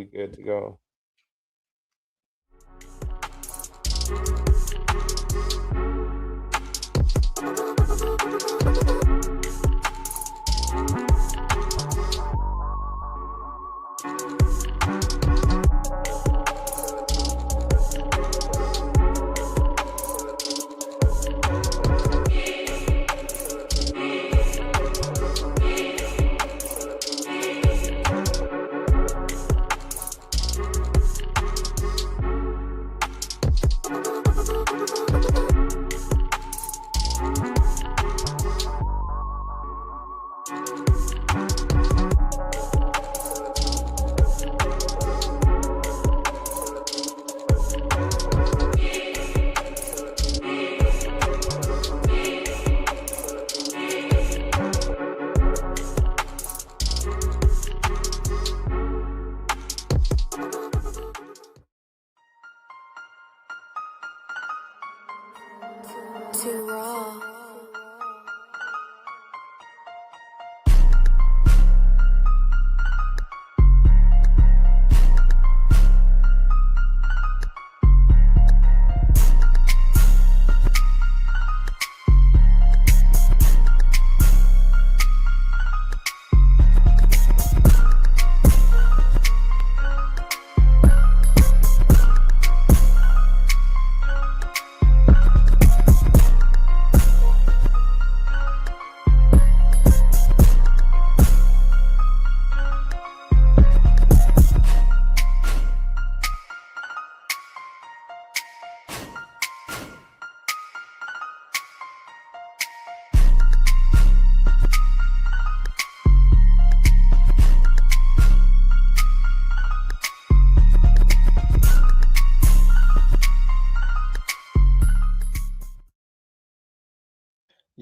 we good to go. Too raw.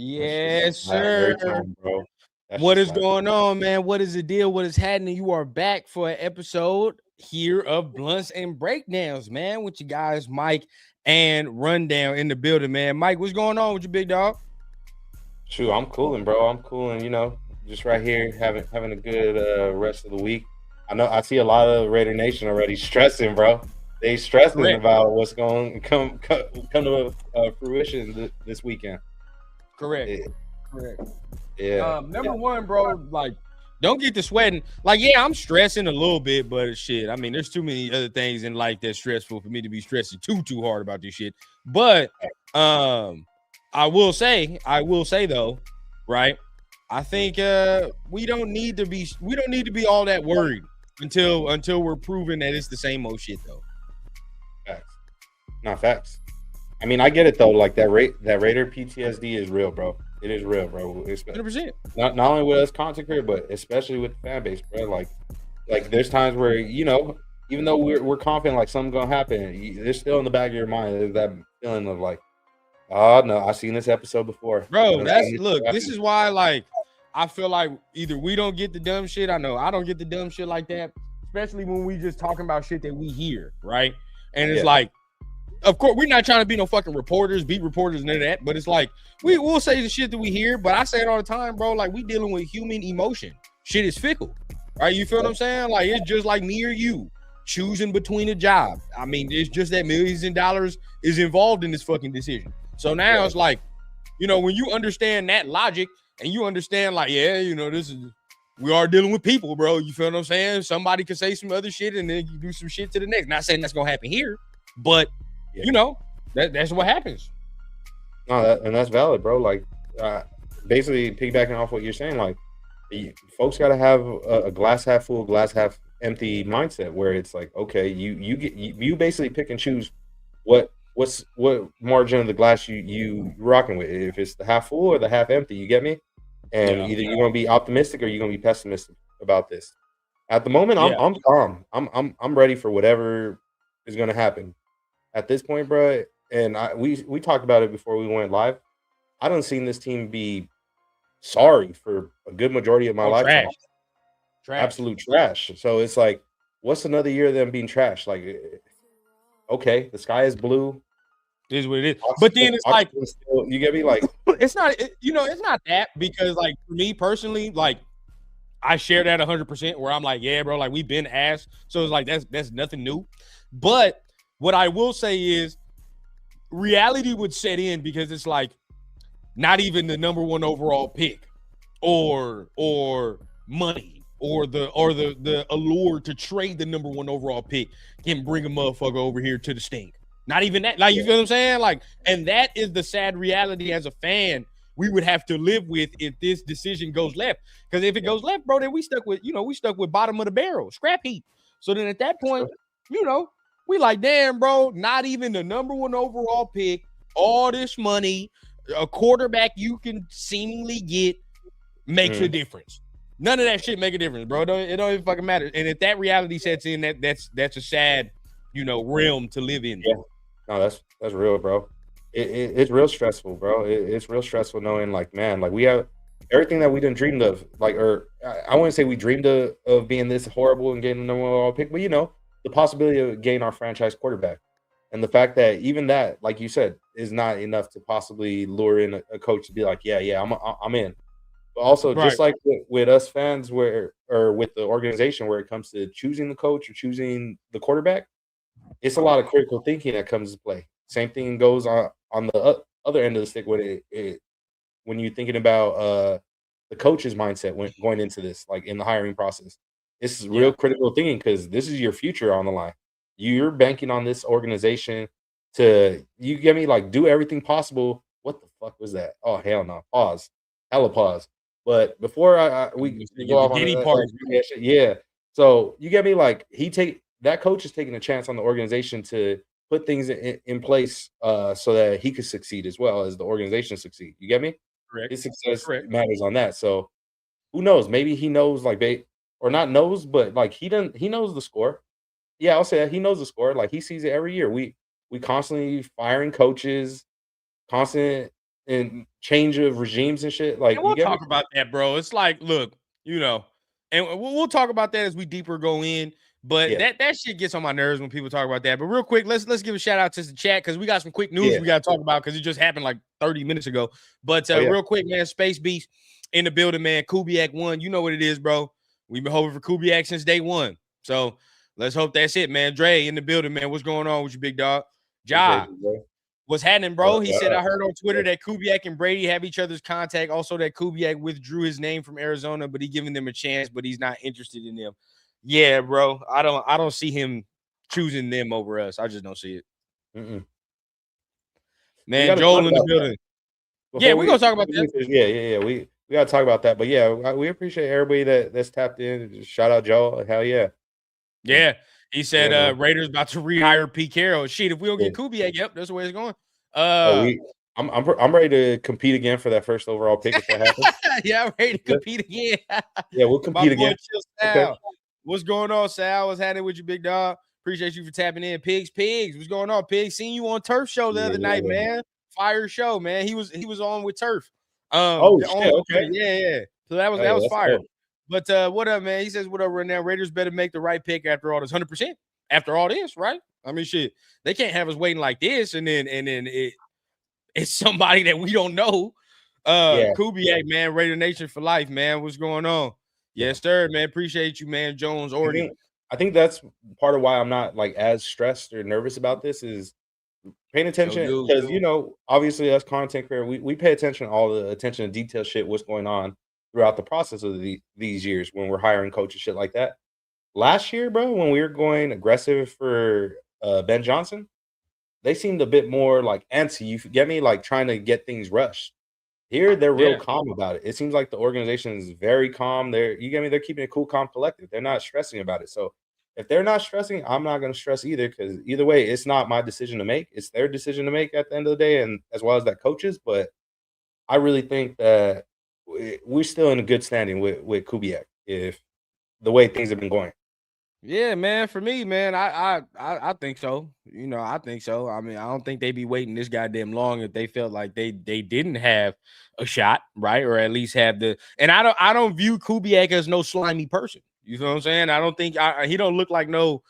Yes, Every sir. time, bro. What is going on, man? What is the deal? What is happening? You are back for an episode here of Blunts and Breakdowns, man, with you guys, Mike and Rundown in the building, man. Mike, what's going on with you, big dog? Shoot, I'm cooling, bro. I'm cooling, just right here having a good rest of the week. I know I see a lot of Raider Nation already stressing, bro. They stressing Correct. about what's going to come to fruition this weekend. Correct. Correct. Yeah. Number one, bro, like, don't get to sweating. Like, yeah, I'm stressing a little bit, but shit, I mean, there's too many other things in life that's stressful for me to be stressing too hard about this shit. But I will say though, right? I think we don't need to be all that worried until we're proving that it's the same old shit though. Facts. Not facts. I mean, I get it though. Like that Raider PTSD is real, bro. It is real, bro. 100%. Not only with us content creators, but especially with the fan base, bro. Like there's times where even though we're confident like something's gonna happen, there's still in the back of your mind there's that feeling of like, oh no, I've seen this episode before, bro. This is why like I feel like either we don't get the dumb shit. I know I don't get the dumb shit like that, especially when we just talking about shit that we hear, right? And it's like, of course, we're not trying to be no fucking reporters, beat reporters, none of that. But it's like we will say the shit that we hear. But I say it all the time, bro. Like we dealing with human emotion. Shit is fickle, right? You feel what I'm saying? Like it's just like me or you choosing between a job. I mean, it's just that millions of dollars is involved in this fucking decision. So now it's like, when you understand that logic and you understand, like, we are dealing with people, bro. You feel what I'm saying? Somebody could say some other shit and then you do some shit to the next. Not saying that's gonna happen here, but that's what happens. No, that's valid, bro. Like, basically piggybacking off what you're saying, like, folks got to have a glass half full, glass half empty mindset where it's like, okay, you basically pick and choose what margin of the glass you rocking with. If it's the half full or the half empty, you get me? And either you're gonna be optimistic or you're gonna be pessimistic about this. At the moment, I'm calm. I'm ready for whatever is gonna happen. At this point, bro, and we talked about it before we went live. I don't seen this team be sorry for a good majority of my lifetime. Trash. Absolute trash. So it's like, what's another year of them being trash? Like, okay, the sky is blue. It is what it is. But then it's like, you get me? Like, it's not, it's not that, because like for me personally, like I share that 100% where I'm like, yeah, bro, like we've been asked. So it's like that's nothing new. But what I will say is reality would set in because it's like not even the number one overall pick or money or the allure to trade the number one overall pick can bring a motherfucker over here to the stink. Not even that. Like, you feel what I'm saying? Like, and that is the sad reality as a fan we would have to live with if this decision goes left. Because if it goes left, bro, then we stuck with bottom of the barrel, scrap heap. So then at that point, we like, damn, bro, not even the number one overall pick, all this money, a quarterback you can seemingly get makes a difference. None of that shit make a difference, bro. It don't even fucking matter. And if that reality sets in, that's a sad, realm to live in. Yeah. No, that's real, bro. It's real stressful, bro. It's real stressful knowing, like, man, like we have everything that we didn't dreamed of, like, or I wouldn't say we dreamed of being this horrible and getting the number one overall pick, but the possibility of getting our franchise quarterback, and the fact that even that, like you said, is not enough to possibly lure in a coach to be like, yeah, I'm in. But also, just like with us fans, or with the organization, where it comes to choosing the coach or choosing the quarterback, it's a lot of critical thinking that comes into play. Same thing goes on the other end of the stick with it when you're thinking about the coach's mindset when going into this, like in the hiring process. This is real critical thinking because this is your future on the line. You're banking on this organization to, you get me, like, do everything possible. What the fuck was that? Oh, hell no. Pause. Hella pause. But before we go off on that, yeah. So you get me, like, that coach is taking a chance on the organization to put things in place so that he could succeed as well as the organization succeed. You get me? Correct. His success matters on that. So who knows? Maybe he knows, like, or not knows, but like he knows the score. Yeah, I'll say that he knows the score. Like, he sees it every year. We constantly firing coaches, constant and change of regimes and shit. Like, and we'll talk about that, bro. It's like, look, and we'll talk about that as we deeper go in. But that shit gets on my nerves when people talk about that. But real quick, let's give a shout out to the chat because we got some quick news we got to talk about because it just happened like 30 minutes ago. But real quick, man, Space Beast in the building, man. Kubiak won. You know what it is, bro. We've been hoping for Kubiak since day one. So let's hope that's it, man. Dre in the building, man. What's going on with you, big dog? Ja, what's happening, bro? He said, I heard on Twitter that Kubiak and Brady have each other's contact. Also, that Kubiak withdrew his name from Arizona, but he's giving them a chance, but he's not interested in them. Yeah, bro. I don't see him choosing them over us. I just don't see it. Man, Joel in the building. Yeah, we're gonna talk about that. Yeah. We gotta talk about that. But yeah, we appreciate everybody that's tapped in. Shout out Joel. Hell yeah. Yeah. He said Raiders about to rehire Pete Carroll. Shit, if we don't get Kubiak, yep, that's the way it's going. I'm ready to compete again for that first overall pick if that happens. Yeah, I'm ready to compete again. Yeah, we'll compete again. Okay. What's going on, Sal? What's happening with you, big dog? Appreciate you for tapping in. Pigs. What's going on, Pigs? Seen you on Turf Show the other night, man. Fire show, man. He was on with Turf. Okay. Yeah. So that was fire. Dope. But what up, man? He says, what up right now? Raiders better make the right pick after all this. 100%. After all this, right? I mean, shit. They can't have us waiting like this, and then it's somebody that we don't know. Kubiak, man. Raider Nation for life, man. What's going on? Yes, sir, man. Appreciate you, man. Jones already. I think that's part of why I'm not like as stressed or nervous about this is paying attention because obviously as content creator, we pay attention to all the attention to detail shit, what's going on throughout the process of these years when we're hiring coaches, shit like that. Last year, bro, when we were going aggressive for Ben Johnson, they seemed a bit more like antsy. You get me, like trying to get things rushed. Here, they're real calm about it. It seems like the organization is very calm. They're keeping it cool, calm, collective. They're not stressing about it. So if they're not stressing, I'm not going to stress either because either way, it's not my decision to make. It's their decision to make at the end of the day, and as well as that coaches. But I really think that we're still in a good standing with Kubiak if the way things have been going. Yeah, man. For me, man, I think so. I think so. I mean, I don't think they'd be waiting this goddamn long if they felt like they didn't have a shot, right? Or at least have the. And I don't view Kubiak as no slimy person. You know what I'm saying? I don't think he don't look like no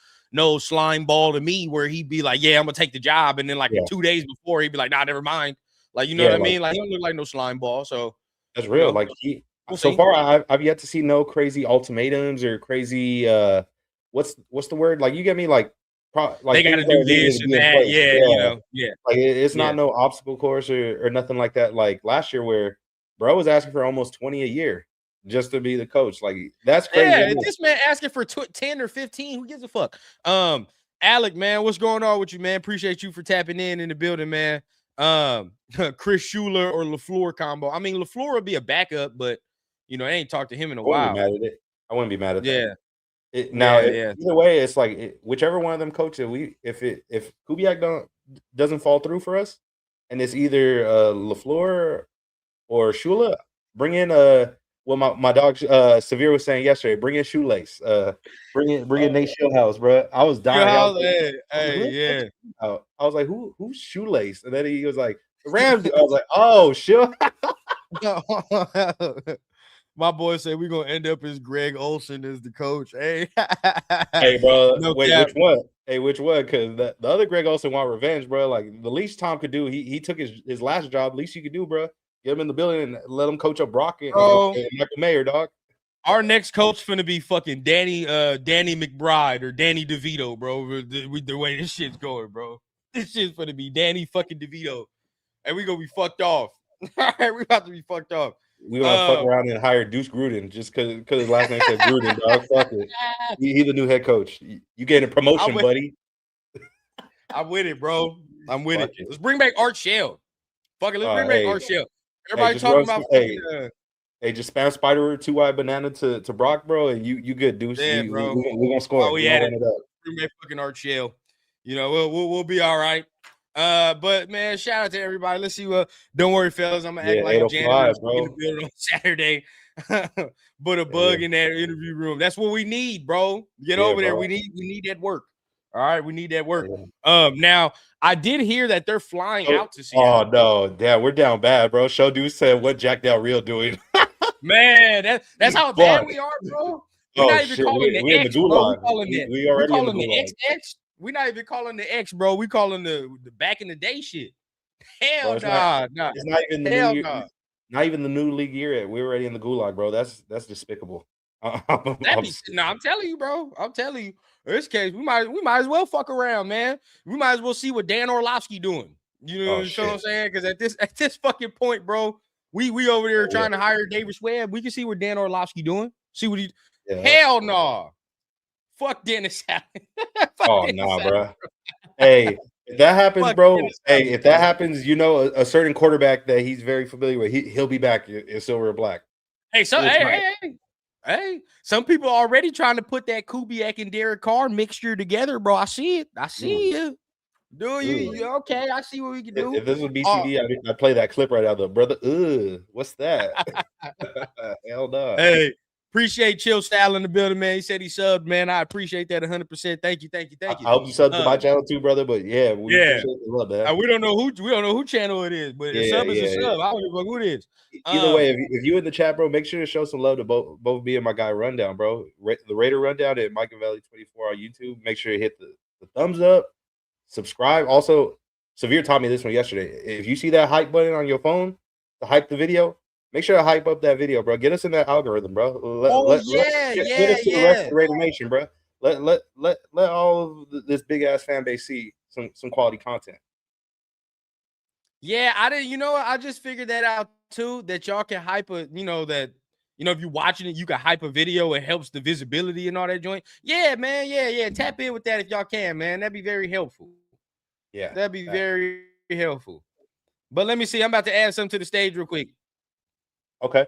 slime ball to me where he'd be like, yeah, I'm gonna take the job, and then like 2 days before he'd be like, nah, never mind. Like, you know what I mean? Like, he don't look like no slime ball. So that's real. Like So far, I've yet to see no crazy ultimatums or crazy what's the word? Like you get me like They got things to that do are needed this to and be in that. place. Yeah, Yeah. yeah. Like it's Yeah. not no obstacle course or nothing like that. Like last year where bro was asking for almost 20 a year just to be the coach. Like that's crazy. Yeah, this man asking for 10 or 15. Who gives a fuck? Alec, man, what's going on with you, man? Appreciate you for tapping in the building, man. Chris Schuler or LaFleur combo. I mean, LaFleur would be a backup, but they ain't talked to him in a I wouldn't be while. mad at it. I wouldn't be mad at that. Yeah, Either way, it's like whichever one of them coaches if Kubiak doesn't fall through for us, and it's either LaFleur or Shula, bring in well my dog Severe was saying yesterday, bring in Shoelace, bring in Nate Shieldhouse, bro. I was dying. Yeah. I was like, who's Shoelace? And then he was like, the Rams. I was like, oh, sure. My boy said we're gonna end up as Greg Olson as the coach. Hey, hey, bro. No wait, cap. which one? Hey, which one? Because the other Greg Olson want revenge, bro. Like the least Tom could do, he took his last job. Least you could do, bro. Get him in the building and let him coach up Brock and Michael Mayer, dog. Our next coach finna be fucking Danny McBride or Danny DeVito, bro. With the way this shit's going, bro. This shit's finna be Danny fucking DeVito, and we gonna be fucked off. All right, we about to be fucked off. We gonna fuck around and hire Deuce Gruden just because his last name said Gruden, dog. Fuck it. He's the new head coach. You getting a promotion, buddy. I'm with it, bro. I'm with it. Let's bring back Art Shell. Fuck it, let's bring back Art Shell. Everybody talking about hey, just spam spider 2-wide banana to Brock, bro, and you good, Deuce. Yeah, bro. We gonna score. We had it. Bring back fucking Art Shell. We'll be all right. But man, shout out to everybody. Let's see don't worry, fellas. I'm gonna act like a janitor in the building on Saturday. Put a bug in that interview room. That's what we need, bro. Get over there. We need that work. All right, we need that work. Now I did hear that they're flying out to Seattle. Oh no, damn, we're down bad, bro. Show Deuce said what Jack Del Rio doing. Man, that's how bad we are, bro. We're not even calling the X, bro. We're calling the XX. We're not even calling the X, bro. We calling the back in the day shit. Hell nah. It's not even the new year. Not even the new league year yet. We're already in the gulag, bro. That's despicable. I'm telling you, bro. I'm telling you. In this case, we might as well fuck around, man. We might as well see what Dan Orlovsky doing. You know what I'm saying? Because at this fucking point, bro, we over there trying to hire Davis Webb. We can see what Dan Orlovsky doing. See what he. Hell no. Nah. Fuck Dennis Allen. Bro. Hey, if that happens, bro. Hey, if that happens, a certain quarterback that he's very familiar with, he'll be back in silver and black. Hey, so hey, some people are already trying to put that Kubiak and Derek Carr mixture together, bro. I see it. I see you. Do you? Okay, I see what we can do. If this was BCD, I'd play that clip right out there, brother. What's that? Hell no. Hey, appreciate Chill Style in the building, man. He said he subbed, man. I appreciate that 100%. Thank you. I hope you subbed to my channel too, brother. But we appreciate the love, man. We don't know who channel it is, but a sub is a sub. I don't give a fuck who it is. Either way, if you in the chat, bro, make sure to show some love to both me and my guy Rundown, bro. The Raider Rundown at Mike and Valley 24 on YouTube. Make sure you hit the thumbs up, subscribe. Also, Severe taught me this one yesterday. If you see that hype button on your phone to hype the video, make sure to hype up that video, bro. Get us in that algorithm, bro. Get us to the rest of the Raider Nation, bro. Let all of this big ass fan base see some quality content. Yeah, I didn't. I just figured that out too. That y'all can hype if you're watching it, you can hype a video. It helps the visibility and all that joint. Yeah, man. Yeah. Tap in with that if y'all can, man. That'd be very helpful. Yeah, that'd be very helpful. But let me see. I'm about to add something to the stage real quick. Okay.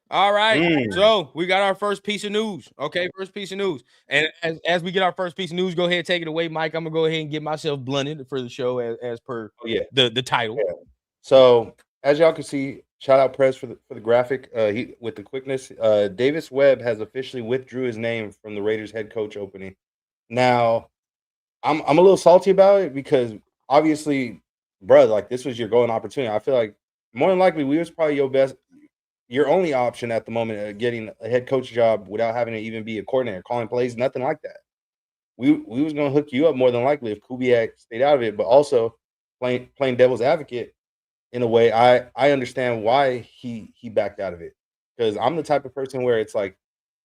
All right. So we got our first piece of news. Okay, first piece of news. And as we get our first piece of news, go ahead and take it away, Mike. I'm gonna go ahead and get myself blunted for the show as per the title. Yeah. So as y'all can see, shout out Prez for the graphic. He with the quickness. Davis Webb has officially withdrew his name from the Raiders head coach opening. Now, I'm a little salty about it because obviously, bro, like this was your golden opportunity. I feel like more than likely we was probably your only option at the moment of getting a head coach job without having to even be a coordinator, calling plays, nothing like that. We was gonna hook you up more than likely if Kubiak stayed out of it, but also playing devil's advocate in a way. I understand why he backed out of it. because I'm the type of person where it's like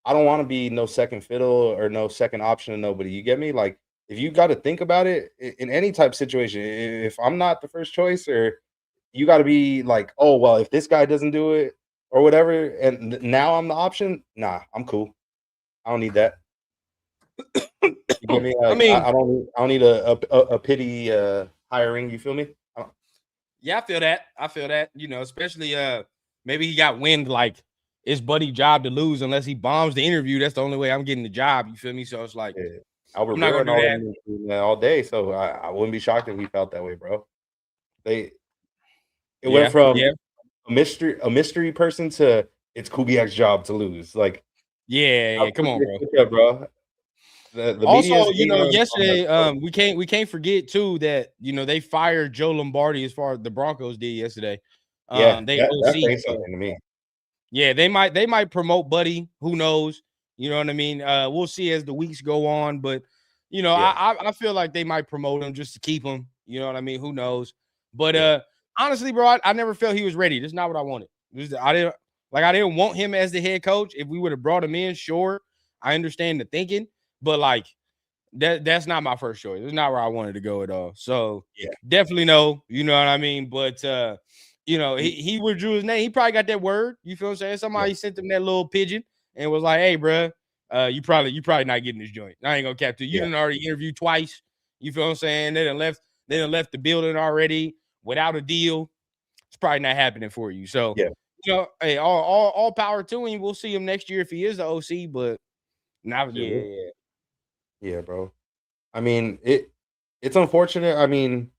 I don't want to be no second fiddle or no second option to nobody. You get me? Like if you got to think about it in any type of situation, if I'm not the first choice, or you got to be like, oh well, if this guy doesn't do it or whatever, and now I'm the option. Nah, I'm cool. I don't need that. You get me? I Like mean, I don't need a pity hiring. You feel me? yeah, I feel that. I feel that. You know, especially maybe he got wind like it's Buddy job to lose unless he bombs the interview. That's the only way I'm getting the job. You feel me? So it's like Yeah. Albert I'm not Brewer gonna and do all that. them doing that all day. So I wouldn't be shocked if he felt that way, bro. They it went Yeah, from yeah, a mystery person to it's Kubiak's job to lose. Like yeah, how yeah. Come quick on, they bro. switch up, bro. The Also, media is you hating know, on the yesterday, coach. we can't forget too that you know they fired Joe Lombardi as far as the Broncos did yesterday. Yeah, They that's OC. saying So something to me. yeah, they might promote Buddy. Who knows? You know what I mean? We'll see as the weeks go on, but you know, Yeah, I feel like they might promote him just to keep him. You know what I mean? Who knows? But yeah, honestly, bro, I never felt he was ready. That's not what I wanted. I didn't want him as the head coach. If we would have brought him in, sure, I understand the thinking, but like that's not my first choice. It's not where I wanted to go at all. So yeah. definitely no, you know what I mean? But you know, You, he withdrew his name. He probably got that word. You feel what I'm saying? yeah, Somebody sent him that little pigeon and was like, hey, bro, you probably not getting this joint. I ain't gonna cap to you. You yeah, done already interviewed twice. You feel what I'm saying? They done left the building already without a deal. It's probably not happening for you. So yeah, you know, hey, all power to him. We'll see him next year if he is the OC, but now, yeah, yeah. yeah, bro. I mean, it's unfortunate. I mean,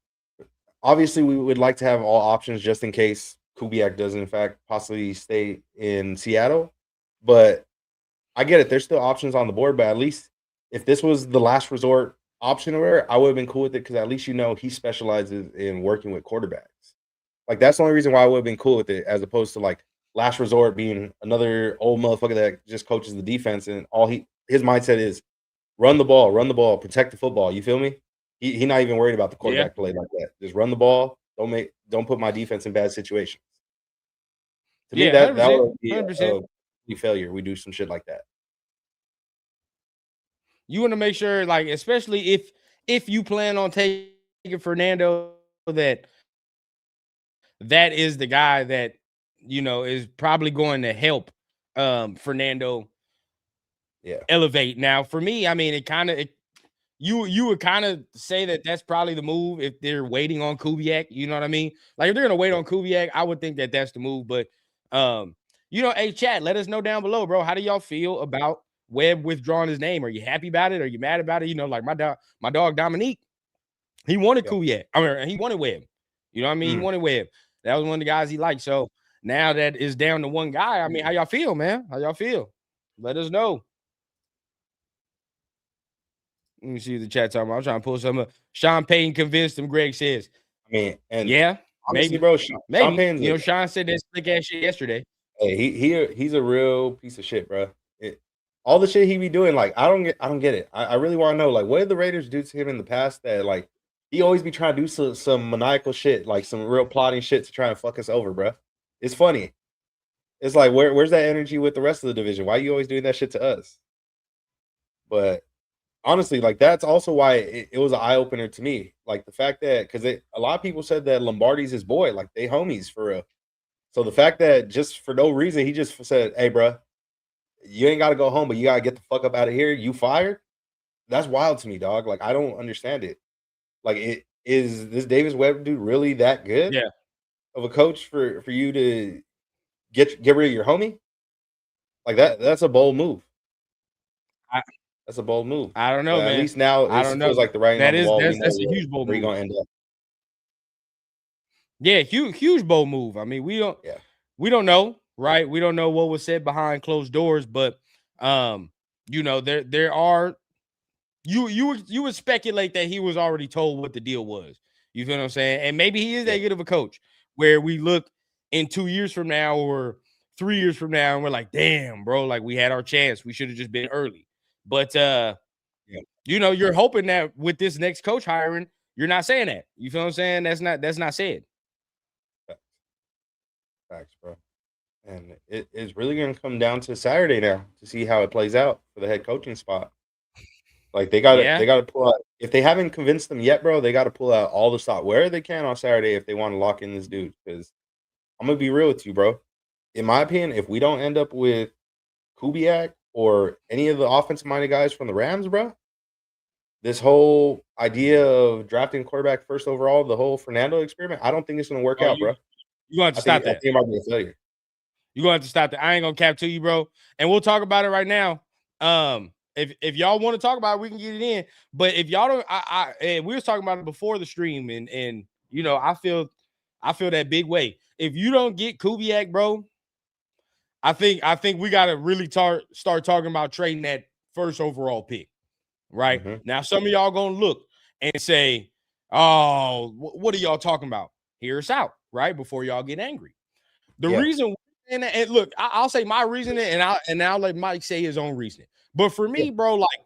obviously, we would like to have all options just in case Kubiak does, in fact, possibly stay in Seattle. But I get it. There's still options on the board, but at least if this was the last resort option or whatever, I would have been cool with it because at least he specializes in working with quarterbacks. Like that's the only reason why I would have been cool with it, as opposed to like last resort being another old motherfucker that just coaches the defense and all his mindset is run the ball, protect the football. You feel me? He not even worried about the Yeah. quarterback play like that. Just run the ball. Don't put my defense in bad situations. To me, Yeah, that 100%. would be 100%. a failure. We do some shit like that. You want to make sure, like, especially if you plan on taking Fernando, that is the guy that you know is probably going to help Fernando Yeah, elevate. Now, for me, I mean, you would kind of say that that's probably the move if they're waiting on Kubiak. You know what I mean? Like if they're gonna wait yeah, on Kubiak, I would think that that's the move. But you know, hey, chat, let us know down below, bro. How do y'all feel about Webb withdrawing his name? Are you happy about it? Are you mad about it? You know, like my dog Dominique, he wanted yeah. Kubiak. I mean, he wanted Webb. You know what I mean? He Mm. wanted Webb. That was one of the guys he liked. So now that is down to one guy. I mean, how y'all feel, man? How y'all feel? Let us know. Let me see the chat talking about. I'm trying to pull some up. Sean Payton convinced him, Greg says. I mean, and Yeah, honestly, maybe. bro, Sean Maybe. Payton's You know, Sean said that slick ass shit yesterday. hey, he's a real piece of shit, bro. All the shit he be doing, like I don't get it. I really want to know, like, what did the Raiders do to him in the past that like he always be trying to do some maniacal shit, like some real plotting shit to try and fuck us over, bro. It's funny. It's like where's that energy with the rest of the division? Why you always doing that shit to us? But honestly, like that's also why it was an eye opener to me. Like the fact that because a lot of people said that Lombardi's his boy, like they homies for real. So the fact that just for no reason he just said, "Hey, bro, you ain't got to go home, but you got to get the fuck up out of here. You fired." That's wild to me, dog. Like I don't understand it. Like it is this Davis Webb dude really that good Yeah. of a coach for you to get rid of your homie? Like that's a bold move. I, That's a bold move. I don't know, But at man. least now I it don't know. feels like the writing on That the is wall. We know that's a huge bold where he move. gonna end up. Yeah, huge bold move. I mean, Yeah, we don't know, right? We don't know what was said behind closed doors, but you know, there are you would speculate that he was already told what the deal was. You feel what I'm saying? And maybe he is yeah, that good of a coach where we look in 2 years from now or 3 years from now and we're like, damn, bro, like we had our chance. We should have just been early. But yeah. you know, you're hoping that with this next coach hiring, you're not saying that. You feel what I'm saying? That's not said. Facts, bro. And it's really going to come down to Saturday now to see how it plays out for the head coaching spot. Like they got to pull out, if they haven't convinced them yet, bro. They got to pull out all the stop where they can on Saturday if they want to lock in this dude. Because I'm gonna be real with you, bro. In my opinion, if we don't end up with Kubiak or any of the offensive minded guys from the Rams, bro, this whole idea of drafting quarterback first overall, the whole Fernando experiment, I don't think it's gonna work out, bro. You gonna have to stop that. I think it might be a failure. You're gonna have to stop that. I ain't gonna cap to you, bro. And we'll talk about it right now. If y'all want to talk about it, we can get it in. But if y'all don't, and we was talking about it before the stream, and you know, I feel that big way. If you don't get Kubiak, bro, I think we gotta really start talking about trading that first overall pick. Right now, some of y'all gonna look and say, "Oh, what are y'all talking about?" Hear us out, right? Before y'all get angry. The reason, and look, I'll say my reasoning, and I'll let Mike say his own reasoning. But for me, bro, like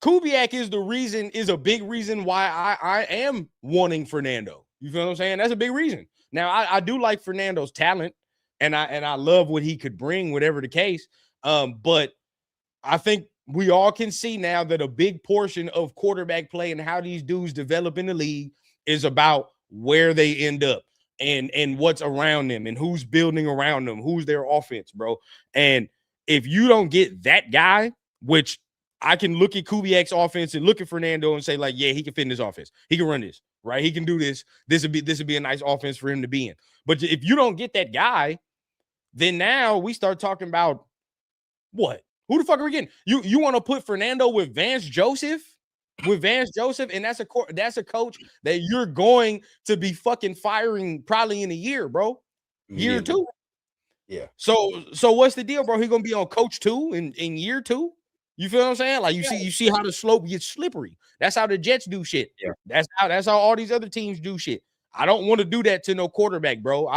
Kubiak is a big reason why I am wanting Fernando. You feel what I'm saying? That's a big reason. Now, I do like Fernando's talent, and I love what he could bring, whatever the case. But I think we all can see now that a big portion of quarterback play and how these dudes develop in the league is about where they end up and what's around them and who's building around them, who's their offense, bro. And if you don't get that guy, which I can look at Kubiak's offense and look at Fernando and say, like, yeah, he can fit in this offense. He can run this, right? He can do this. This would be a nice offense for him to be in. But if you don't get that guy, then now we start talking about what? Who the fuck are we getting? You want to put Fernando with Vance Joseph? With Vance Joseph, and that's a coach that you're going to be fucking firing probably in a year, bro. Year two. Yeah. So what's the deal, bro? He gonna be on coach 2 in year 2? You feel what I'm saying? Like you see how the slope gets slippery. That's how the Jets do shit. Yeah. That's how all these other teams do shit. I don't want to do that to no quarterback, bro.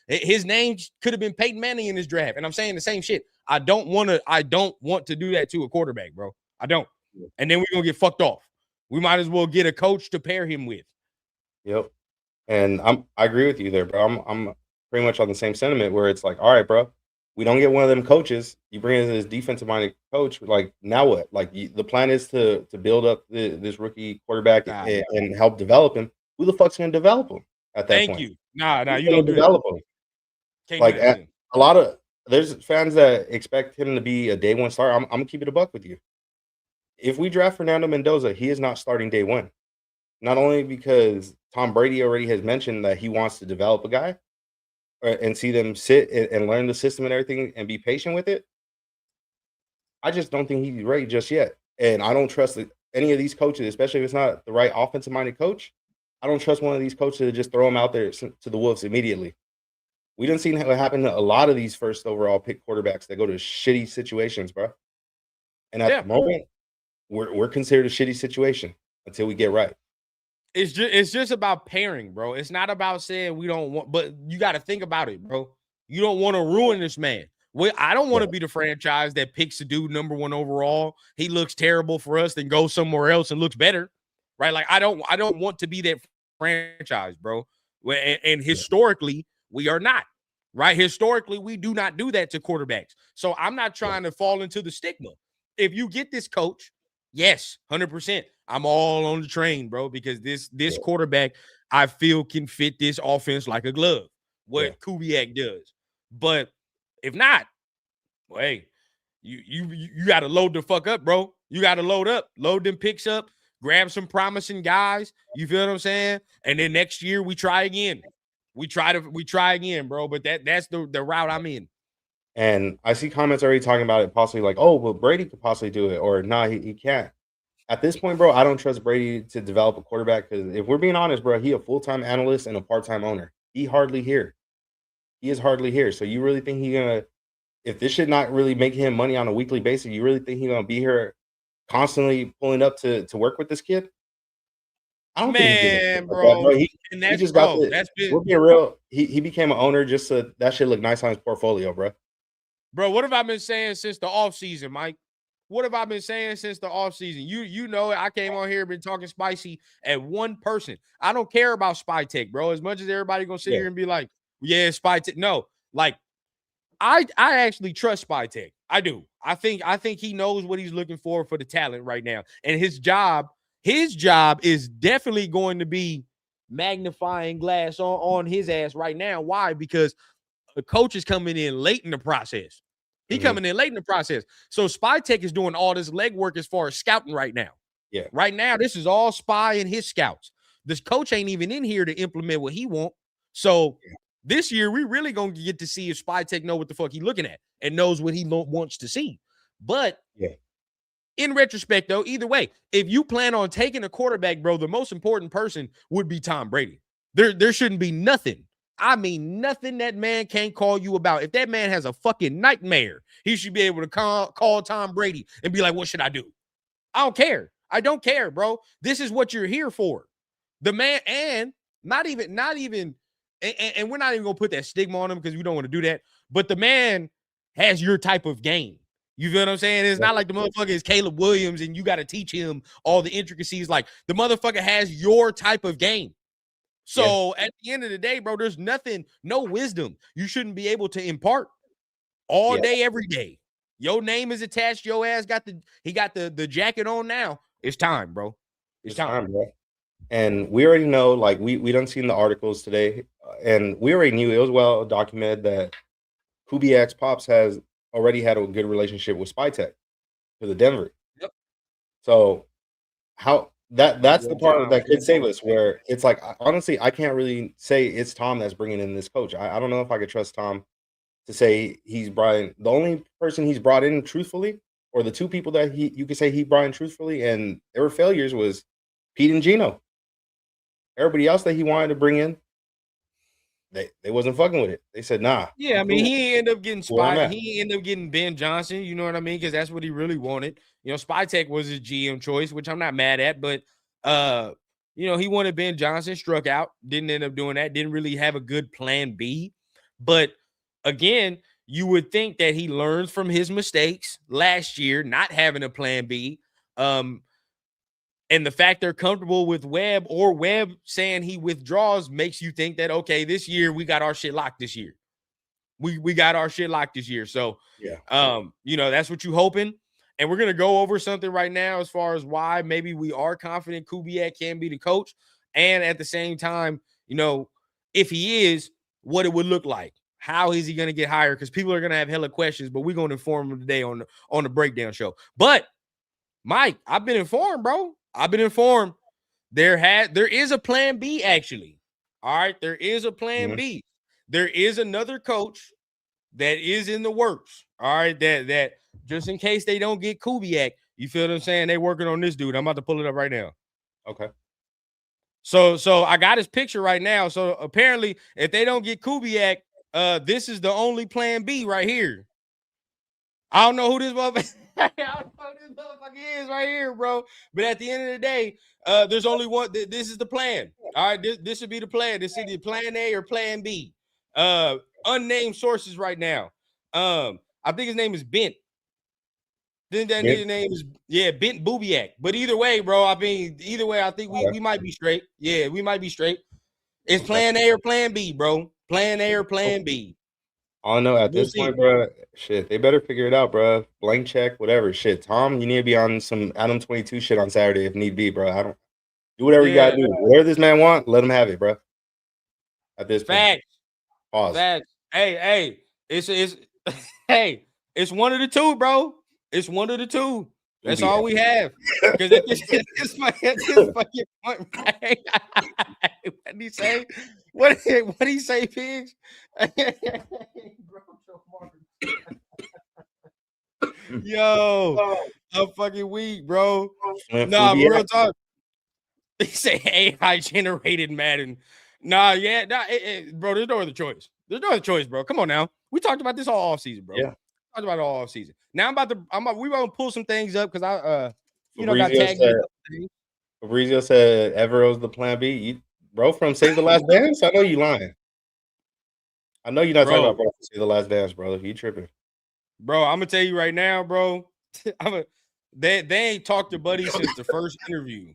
His name could have been Peyton Manning in this draft, and I'm saying the same shit. I don't want to do that to a quarterback, bro. I don't. And then we're gonna get fucked off. We might as well get a coach to pair him with. Yep. And I agree with you there, bro. I'm pretty much on the same sentiment where it's like, all right, bro, we don't get one of them coaches. You bring in this defensive minded coach, like now what? Like the plan is to build up this rookie quarterback and help develop him. Who the fuck's gonna develop him at that point? Thank you. Nah, you don't develop him. Can't like a lot of there's fans that expect him to be a day one starter. I'm gonna keep it a buck with you. If we draft Fernando Mendoza, he is not starting day one. Not only because Tom Brady already has mentioned that he wants to develop a guy and see them sit and learn the system and everything and be patient with it. I just don't think he's ready just yet. And I don't trust any of these coaches, especially if it's not the right offensive-minded coach. I don't trust one of these coaches to just throw him out there to the wolves immediately. We didn't see what happened to a lot of these first overall pick quarterbacks that go to shitty situations, bro. And at the moment, we're considered a shitty situation until we get right. It's just about pairing, bro. It's not about saying we don't want, but you got to think about it, bro. You don't want to ruin this man. I don't want to be the franchise that picks a dude number 1 overall. He looks terrible for us, then goes somewhere else and looks better, right? Like I don't want to be that franchise, bro. And historically, we are not, right? Historically, we do not do that to quarterbacks. So I'm not trying to fall into the stigma. If you get this coach, yes, 100%. I'm all on the train, bro, because this quarterback I feel can fit this offense like a glove. What Kubiak does, but if not, well, hey, you got to load the fuck up, bro. You got to load them picks up, grab some promising guys. You feel what I'm saying? And then next year we try again. We try again, bro. But that's the route I'm in. And I see comments already talking about it, possibly like, oh, well, Brady could possibly do it, or nah, he can't. At this point, bro, I don't trust Brady to develop a quarterback because if we're being honest, bro, he a full-time analyst and a part-time owner. He hardly here. He is hardly here. So you really think if this should not really make him money on a weekly basis, you really think he's gonna be here constantly pulling up to work with this kid? I don't think bro. He just got we'll be real. He became an owner just so that should look nice on his portfolio, bro. Bro, what have I been saying since the offseason, Mike? What have I been saying since the offseason? You know, I came on here, been talking spicy at one person. I don't care about spy tech, bro. As much as everybody gonna sit here and be like, yeah, spy tech. No, like I actually trust Spytech. I do. I think he knows what he's looking for the talent right now. And his job is definitely going to be magnifying glass on his ass right now. Why? Because the coach is coming in late in the process. He coming in late in the process. So Spytech is doing all this legwork as far as scouting right now. Yeah. Right now, this is all Spy and his scouts. This coach ain't even in here to implement what he want. So this year, we really gonna get to see if Spytech know what the fuck he looking at and knows what he wants to see. But in retrospect, though, either way, if you plan on taking a quarterback, bro, the most important person would be Tom Brady. There shouldn't be nothing. I mean, nothing that man can't call you about. If that man has a fucking nightmare, he should be able to call Tom Brady and be like, what should I do? I don't care. I don't care, bro. This is what you're here for. The man, and not even, and we're not even gonna put that stigma on him because we don't want to do that. But the man has your type of game. You feel what I'm saying? It's not like the motherfucker is Caleb Williams and you got to teach him all the intricacies. Like the motherfucker has your type of game. So at the end of the day, bro, there's no wisdom you shouldn't be able to impart all day, every day. Your name is attached. Your ass got the jacket on now. It's time, bro. It's time, bro. And we already know, like we done seen the articles today, and we already knew it was well documented that Kubiak's pops has already had a good relationship with Spytech for the Denver. Yep. So how that's the part that could save us, where it's like, honestly, I can't really say it's Tom that's bringing in this coach. I don't know if I could trust Tom to say he's brought in. The only person he's brought in truthfully, or the two people that you could say he brought in truthfully, and there were failures, was Pete and Gino. Everybody else that he wanted to bring in, they wasn't fucking with it. They said, nah. Yeah, I mean, he ended up getting He ended up getting Ben Johnson, you know what I mean? Because that's what he really wanted. You know, Spytech was his GM choice, which I'm not mad at, but you know, he wanted Ben Johnson, struck out, didn't end up doing that, didn't really have a good plan B. But again, you would think that he learns from his mistakes last year, not having a plan B. And the fact they're comfortable with Webb, or Webb saying he withdraws, makes you think that, okay, this year we got our shit locked this year. We got our shit locked this year. So, you know, that's what you hoping. And we're going to go over something right now as far as why maybe we are confident Kubiak can be the coach. And at the same time, you know, if he is, what it would look like. How is he going to get hired? Because people are going to have hella questions, but we're going to inform them today on the breakdown show. But Mike, I've been informed, bro. I've been informed there is a plan B, actually. All right, there is a plan B. There is another coach that is in the works. All right, that just in case they don't get Kubiak, you feel what I'm saying? They working on this dude. I'm about to pull it up right now. Okay. So I got his picture right now. So apparently, if they don't get Kubiak, this is the only plan B right here. I don't know who this motherfucker. I don't know who this motherfucker is right here, bro. But at the end of the day, there's only one. This is the plan. All right, this should be the plan. This is either plan A or plan B. Unnamed sources right now. I think his name is Bent. Then that nigga's name is Bent Kubiak. But either way, bro. I mean, either way, I think we might be straight. Yeah, we might be straight. It's plan A or plan B, bro. Plan A or plan B. I don't know at this point, bro. Shit, they better figure it out, bro. Blank check, whatever. Shit, Tom, you need to be on some Adam 22 shit on Saturday if need be, bro. I don't do whatever you gotta do. Whatever this man want, let him have it, bro. At this point, pause. Facts. Hey, it's hey, it's one of the two, bro. It's one of the two. That's all we have. Because at this fucking point, right? What did he say? What did he say, Pigs? Yo, I'm fucking weak, bro. Nah, real talk. They say AI generated Madden. Nah, bro, there's no other choice. There's no other choice, bro. Come on now. We talked about this all offseason, bro. Yeah. Talked about it all off season. Now we want to pull some things up because I got tagged. Fabrizio said Evero's the plan B. Bro, from Save the Last Dance? I know you lying. I know you're not talking about Save the Last Dance, brother. You tripping. Bro, I'm gonna tell you right now, bro. They ain't talked to Buddy since the first interview.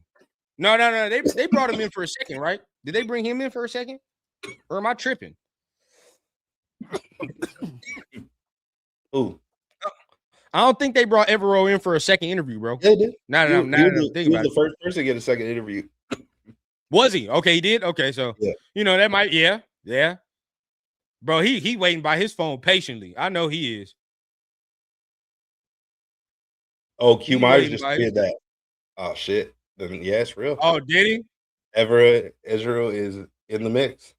No. They brought him in for a second, right? Did they bring him in for a second? Or am I tripping? Who? I don't think they brought Evero in for a second interview, bro. Yeah, they did. No. He was the first person to get a second interview. Was he? Okay, he did. Okay, so Yeah. that might, yeah. Bro, he waiting by his phone patiently. I know he is. Oh, Q He Myers waiting just by did that. Oh shit. Then yeah, it's real. Oh, did he? Everett Israel is in the mix.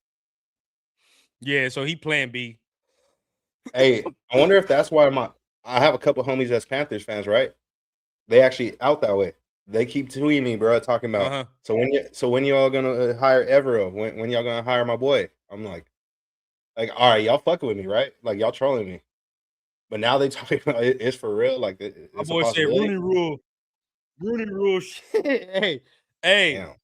Yeah, so he plan B. Hey, I wonder if that's why I have a couple homies that's Panthers fans, right? They actually out that way. They keep tweeting me, bro, talking about so when y'all gonna hire Evero? When y'all gonna hire my boy? I'm like, all right, y'all fucking with me, right? Like y'all trolling me. But now they talking about it's for real. Like My it's a boy said possibility. Rooney Rule shit. hey. Damn.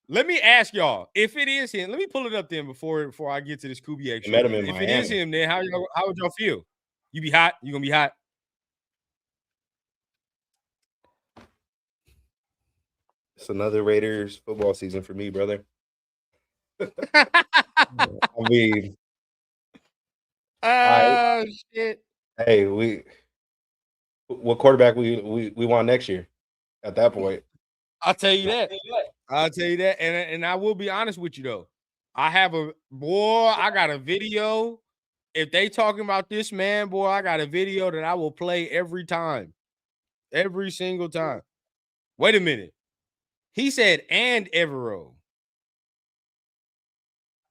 Let me ask y'all, if it is him, let me pull it up then before I get to this Kubiak shit. Met him in If Miami. it is him, then how would y'all feel? You be hot? You gonna be hot? It's another Raiders football season for me, brother. I mean, shit. Hey, what quarterback we want next year? At that point, I'll tell you that. And I will be honest with you though. I got a video. If they talking about this man, boy, I got a video that I will play every time. Every single time. Wait a minute. He said, and Evero.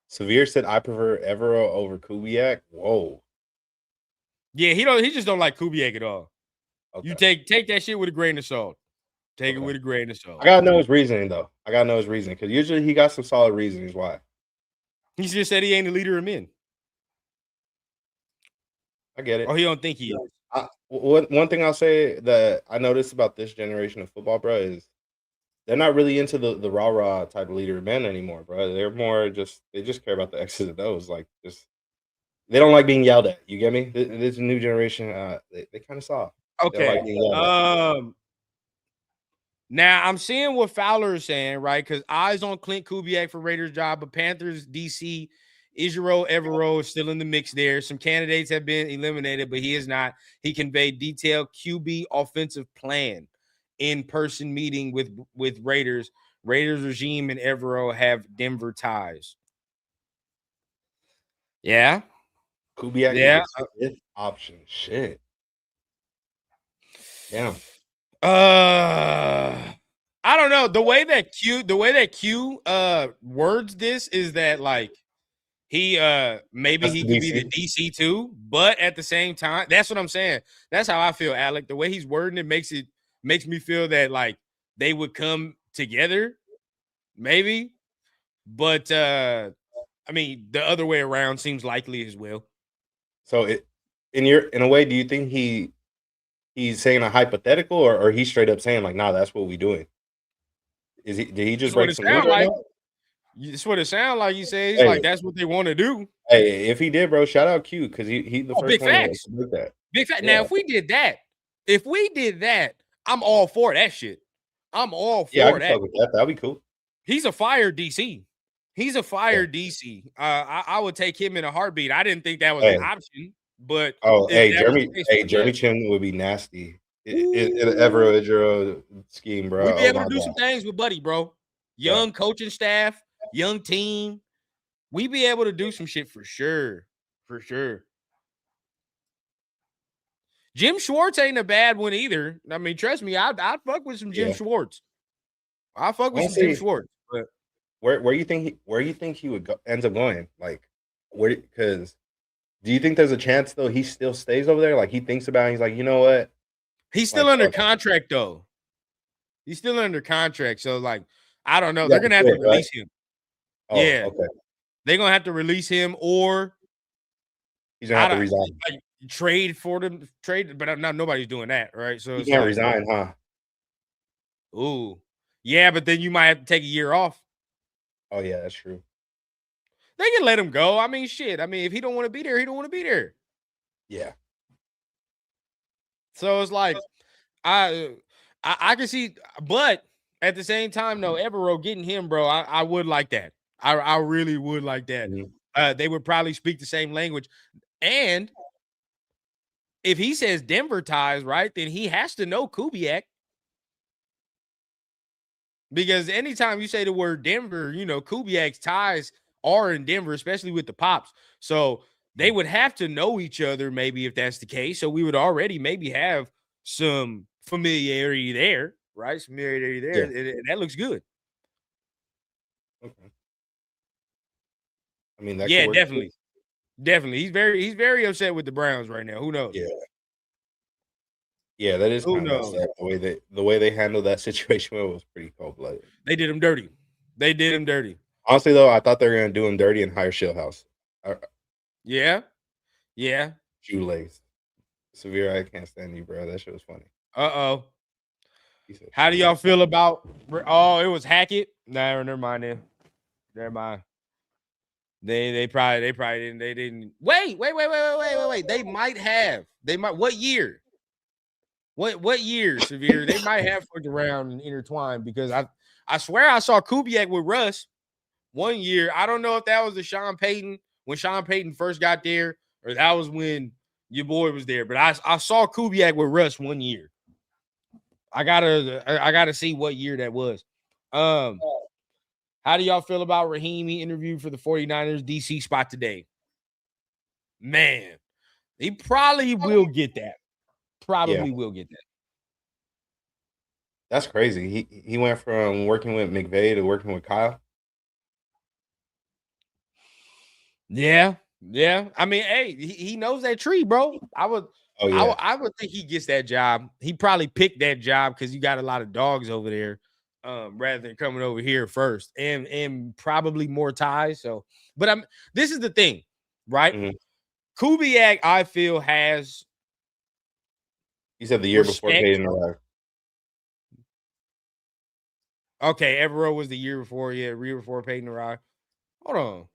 Severe said, I prefer Evero over Kubiak. Whoa. Yeah, he just don't like Kubiak at all. Okay. You take that shit with a grain of salt. Take it with a grain of salt. I gotta know his reasoning though. Because usually he got some solid reasons why. He just said he ain't a leader of men. I get it. Or he don't think he is. One thing I'll say that I noticed about this generation of football, bro, is they're not really into the rah-rah type of leader of men anymore, bro. They're more they just care about the X's and O's. Like they don't like being yelled at. You get me? This new generation, they kind of soft. Okay. Now I'm seeing what Fowler is saying, right? Because eyes on Clint Kubiak for Raiders job, but Panthers DC Israel Evero is still in the mix there. Some candidates have been eliminated, but he is not. He conveyed detailed QB offensive plan in-person meeting with Raiders. Raiders regime and Evero have Denver ties. Yeah. Kubiak is the fifth option. Shit. Damn. I don't know. The way that Q words this is that like he maybe he could be the DC too, but at the same time, that's what I'm saying. That's how I feel, Alec. The way he's wording it makes me feel that like they would come together, maybe. But I mean, the other way around seems likely as well. So in a way, do you think he's saying a hypothetical or he's straight up saying like, nah, that's what we doing? Did he just break some news right now? That's what it sounds like. He says he's like, that's what they want to do. Hey, if he did, bro, shout out Q because he the first one to do that. Big fact. Yeah. Now, if we did that, I'm all for that shit. I'm all for that. Fuck with that. That'd be cool. He's a fire DC. DC. I would take him in a heartbeat. I didn't think that was an option, but Jeremy Chin would be nasty. In an Evero scheme, bro. We'd be able to do some things with Buddy, bro. Young coaching staff, young team. We'd be able to do some shit for sure. For sure. Jim Schwartz ain't a bad one either. I mean, trust me, I'd fuck with some Jim Schwartz. I fuck with some Jim Schwartz. But where you think he would ends up going? Like where? Because do you think there's a chance though he still stays over there? Like he thinks about it, he's like, you know what? He's still under contract though. He's still under contract, so like I don't know. They're gonna have to release him. Oh, yeah, okay. They're gonna have to release him, or he's gonna have to resign. Like, trade for them, but not nobody's doing that, right? So he can't resign, huh? Ooh, yeah, but then you might have to take a year off. Oh yeah, that's true. They can let him go. I mean, shit. I mean, if he don't want to be there, he don't want to be there. Yeah. So it's like I can see, but at the same time, no, Evero getting him, bro. I would like that. I really would like that. Mm-hmm. They would probably speak the same language, and if he says Denver ties, right, then he has to know Kubiak. Because anytime you say the word Denver, Kubiak's ties are in Denver, especially with the Pops. So they would have to know each other, maybe, if that's the case. So we would already maybe have some familiarity there, right? Familiarity there. And that looks good. Okay. I mean, that could Yeah, work. definitely. Definitely. He's very upset with the Browns right now. Who knows? Yeah. Yeah, that is Who kind of messed knows? up. The way they handled that situation was pretty cold blooded. They did him dirty. They did him dirty. Honestly, though, I thought they were gonna do him dirty and hire Shieldhouse. Yeah. Yeah. Shoelace. Severe, I can't stand you, bro. That shit was funny. Uh-oh. He said How do shoelace. y'all feel about it was Hackett? No, never mind then. Never mind. They probably didn't wait. They might have. They might what year? What year, Severe? They might have fucked around and intertwined because I swear I saw Kubiak with Russ one year. I don't know if that was the Sean Payton when Sean Payton first got there, or that was when your boy was there. But I saw Kubiak with Russ one year. I gotta see what year that was. How do y'all feel about Raheem? He interviewed for the 49ers DC spot today. Man, he probably will get that. Probably will get that. That's crazy. He went from working with McVay to working with Kyle. Yeah. I mean, hey, he knows that tree, bro. I would think he gets that job. He probably picked that job because you got a lot of dogs over there, rather than coming over here first, and probably more ties. So, but this is the thing, right? Mhm. Kubiak, I feel, has. He said the year before respect. Payton arrived. Okay, Evero was the year before. Yeah, year before Peyton arrived. Hold on.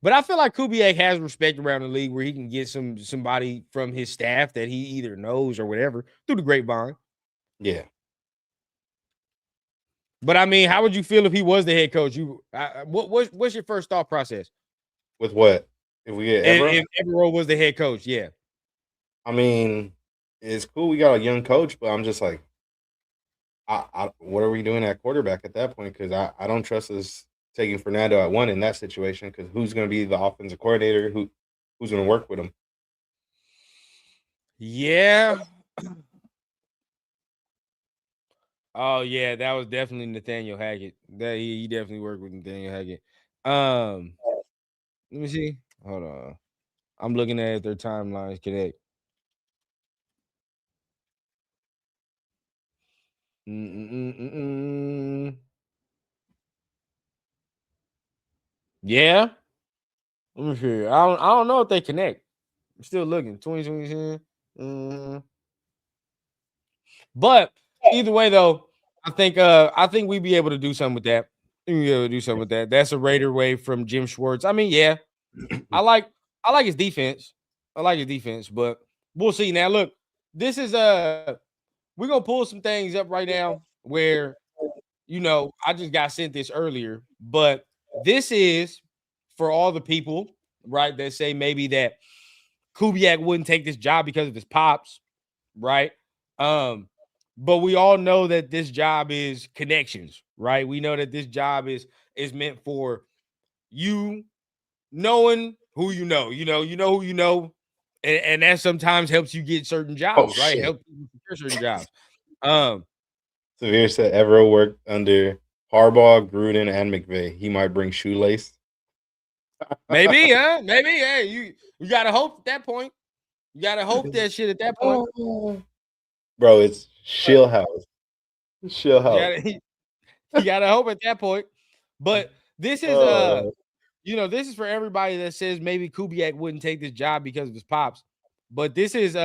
But I feel like Kubiak has respect around the league where he can get somebody from his staff that he either knows or whatever through the grapevine. Yeah. But I mean, how would you feel if he was the head coach? What's your first thought process? With what? If we get Evero? If Evero was the head coach, yeah. I mean, it's cool we got a young coach, but I'm just like, what are we doing at quarterback at that point? Because I don't trust us taking Fernando at one in that situation. Because who's going to be the offensive coordinator? Who's going to work with him? Yeah. Oh yeah, that was definitely Nathaniel Hackett. That he definitely worked with Nathaniel Hackett. Let me see. Hold on. I'm looking at their timelines connect. Yeah. Let me see. I don't know if they connect. I'm still looking. 2020. But either way, though, I think we'd be able to do something with that. We'd be able to do something with that. That's a Raider way from Jim Schwartz. I mean, yeah, I like his defense. I like his defense, but we'll see. Now, look, this is we're gonna pull some things up right now where I just got sent this earlier, but this is for all the people, right, that say maybe that Kubiak wouldn't take this job because of his pops, right? But we all know that this job is connections, right? We know that this job is meant for you knowing who you know. You know who you know, and that sometimes helps you get certain Oh jobs, right? shit! Help you secure certain jobs. Severe said Evero worked under Harbaugh, Gruden, and McVay. He might bring shoelace. Maybe, huh? Maybe. Hey, you gotta hope at that point. You gotta hope that shit at that point. Bro, it's Shieldhouse. Shieldhouse. You gotta hope at that point. But this is this is for everybody that says maybe Kubiak wouldn't take this job because of his pops. But this is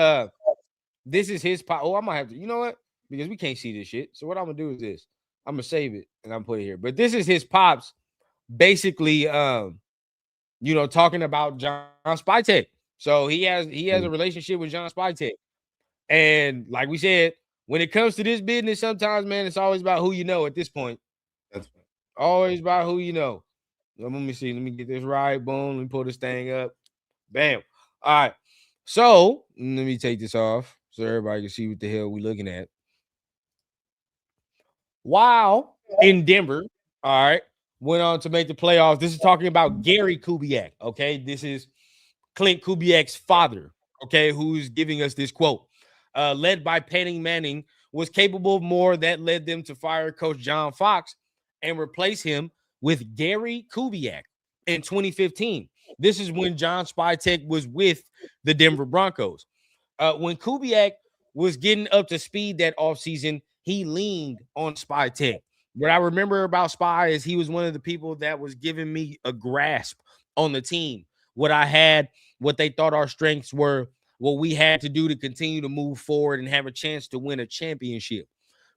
his pop. Oh, I might have to, you know what? Because we can't see this shit. So what I'm gonna do is this. I'm gonna save it and I'm put it here. But this is his pops basically talking about John Spytek. So he has a relationship with John Spytek. And like we said, when it comes to this business, sometimes, man, it's always about who you know at this point. That's always about who you know. Let me see. Let me get this right. Boom. Let me pull this thing up. Bam. All right. So let me take this off so everybody can see what the hell we looking at. While in Denver, all right, went on to make the playoffs. This is talking about Gary Kubiak. Okay, this is Clint Kubiak's father. Okay, who's giving us this quote? Led by Peyton Manning, was capable of more. That led them to fire Coach John Fox and replace him with Gary Kubiak in 2015. This is when John Spytek was with the Denver Broncos. When Kubiak was getting up to speed that offseason, he leaned on Spytek. What I remember about Spy is he was one of the people that was giving me a grasp on the team. What they thought our strengths were, what we had to do to continue to move forward and have a chance to win a championship.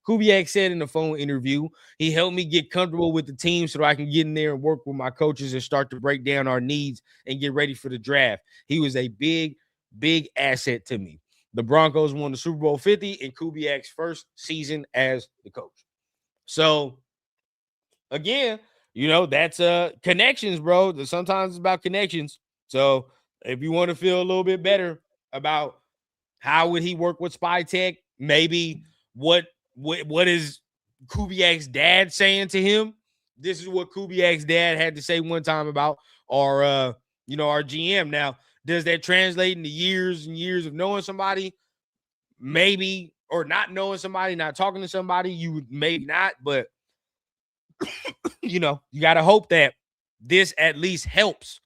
Kubiak said in the phone interview, he helped me get comfortable with the team so that I can get in there and work with my coaches and start to break down our needs and get ready for the draft. He was a big, big asset to me. The Broncos won the Super Bowl 50 in Kubiak's first season as the coach. So, again, that's connections, bro. Sometimes it's about connections. So, if you want to feel a little bit better about how would he work with Spytek, maybe what is Kubiak's dad saying to him? This is what Kubiak's dad had to say one time about our our GM. Now, does that translate into years and years of knowing somebody? Maybe, or not knowing somebody, not talking to somebody, you would maybe not, but you got to hope that this at least helps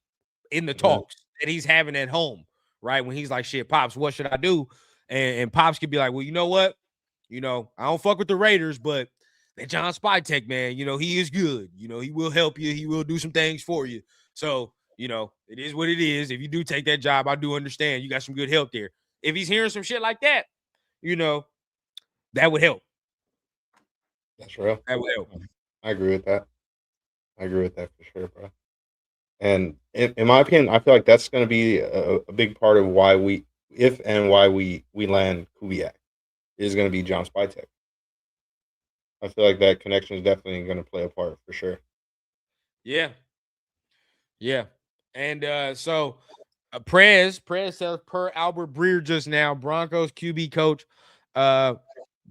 in the talks that he's having at home, right? When he's like, shit, Pops, what should I do? And Pops could be like, well, you know what? I don't fuck with the Raiders, but that John Spytek, man, he is good. He will help you. He will do some things for you. So, it is what it is. If you do take that job, I do understand you got some good help there. If he's hearing some shit like that, that would help. That's real. That would help. I agree with that. I agree with that for sure, bro. And in my opinion, I feel like that's going to be a big part of why we land Kubiak is going to be John Spytek. I feel like that connection is definitely going to play a part for sure. Yeah. Yeah. And so Prez says per Albert Breer just now, Broncos QB coach